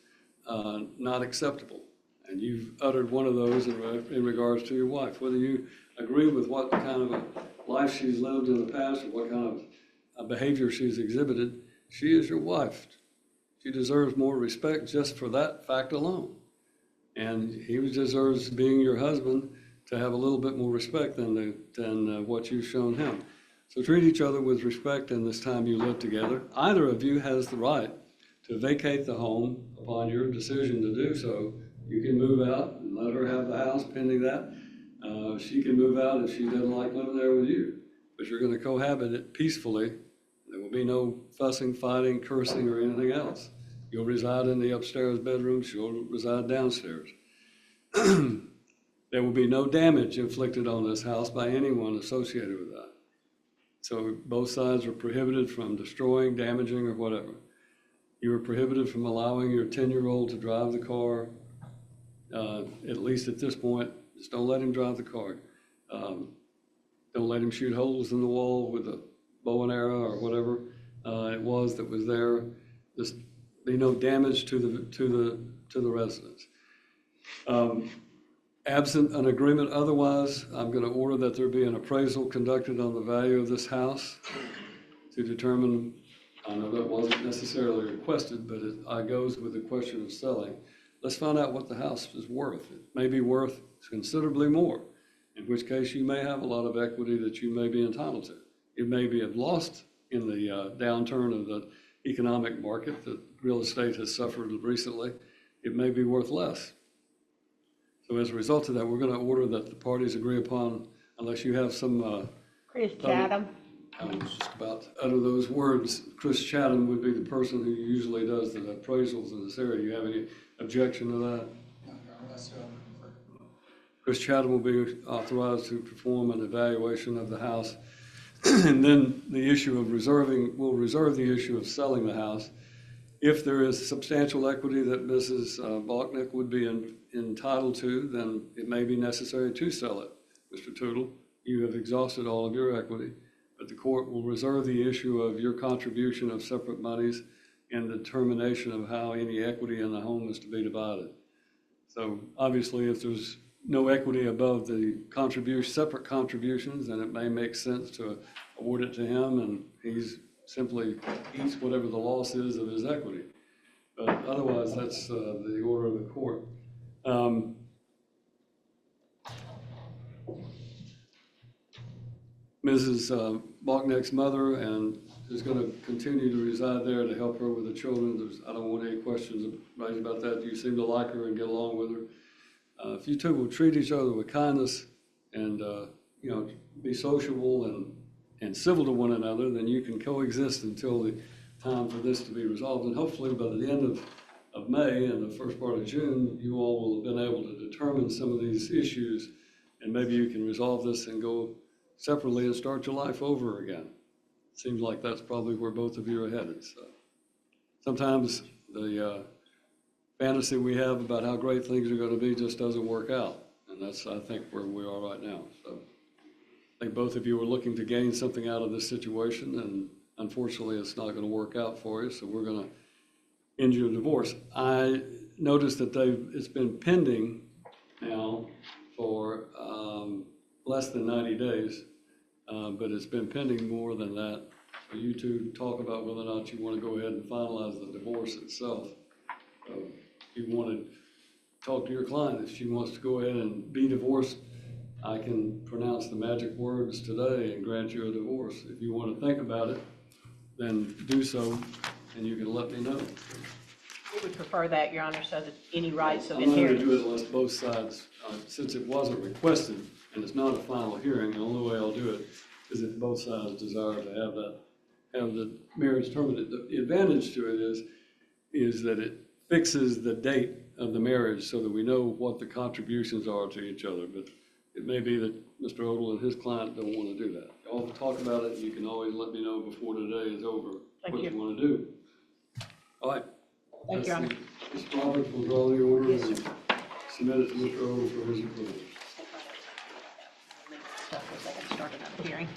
not acceptable. And you've uttered one of those in regards to your wife. Whether you agree with what kind of a life she's lived in the past or what kind of behavior she's exhibited, she is your wife. She deserves more respect just for that fact alone. And he deserves, being your husband, to have a little bit more respect than what you've shown him. So treat each other with respect in this time you live together. Either of you has the right to vacate the home upon your decision to do so. You can move out and let her have the house pending that. She can move out if she doesn't like living there with you, but you're going to cohabit it peacefully. There will be no fussing, fighting, cursing, or anything else. You'll reside in the upstairs bedroom. She'll reside downstairs. There will be no damage inflicted on this house by anyone associated with that. So both sides are prohibited from destroying, damaging, or whatever. You are prohibited from allowing your 10-year-old to drive the car. At least at this point, just don't let him drive the car. Don't let him shoot holes in the wall with a bow and arrow or whatever it was that was there. Just be no damage to the residents. Absent an agreement otherwise, I'm going to order that there be an appraisal conducted on the value of this house to determine. I know that wasn't necessarily requested, but it goes with the question of selling. Let's find out what the house is worth. It may be worth considerably more, in which case you may have a lot of equity that you may be entitled to. It may be lost in the downturn of the economic market that real estate has suffered recently. It may be worth less. So as a result of that, we're going to order that the parties agree upon, unless you have some... Chris Chatham. I was just about to utter those words. Chris Chatham would be the person who usually does the appraisals in this area. Do you have any objection to that? Chris Chatham will be authorized to perform an evaluation of the house. And then the issue of we'll reserve the issue of selling the house. If there is substantial equity that Mrs. Balknick would be entitled to, then it may be necessary to sell it. Mr. Tootle, you have exhausted all of your equity, but the court will reserve the issue of your contribution of separate monies and the determination of how any equity in the home is to be divided. So obviously, if there's no equity above the separate contributions, then it may make sense to award it to him, and he's simply eats whatever the loss is of his equity. But otherwise, that's the order of the court. Mrs. Balknick's mother is going to continue to reside there to help her with the children. I don't want any questions raised about that. You seem to like her and get along with her. If you two will treat each other with kindness and be sociable and civil to one another, then you can coexist until the time for this to be resolved. And hopefully by the end of May and the first part of June, you all will have been able to determine some of these issues, and maybe you can resolve this and go separately and start your life over again. Seems like that's probably where both of you are headed. So sometimes the fantasy we have about how great things are going to be just doesn't work out. And that's, I think, where we are right now. So I think both of you are looking to gain something out of this situation, and unfortunately it's not going to work out for you, so we're going to end your divorce. I noticed that it's been pending now for less than 90 days, but it's been pending more than that. So you two talk about whether or not you want to go ahead and finalize the divorce itself. If you want to talk to your client, if she wants to go ahead and be divorced, I can pronounce the magic words today and grant you a divorce. If you want to think about it, then do so, and you can let me know. We would prefer that, Your Honor, so that any rights of I'm not going to inheritance. do it unless both sides, since it wasn't requested and it's not a final hearing, the only way I'll do it is if both sides desire to have the marriage terminated. The advantage to it is that it fixes the date of the marriage so that we know what the contributions are to each other. But it may be that Mr. Odle and his client don't want to do that. Y'all talk about it, and you can always let me know before today is over what you want to do. All right. Thank you, Your Honor. Mr. Roberts will draw the order and submit it to Mr. Odle for his approval. Stuff, so they can start another hearing.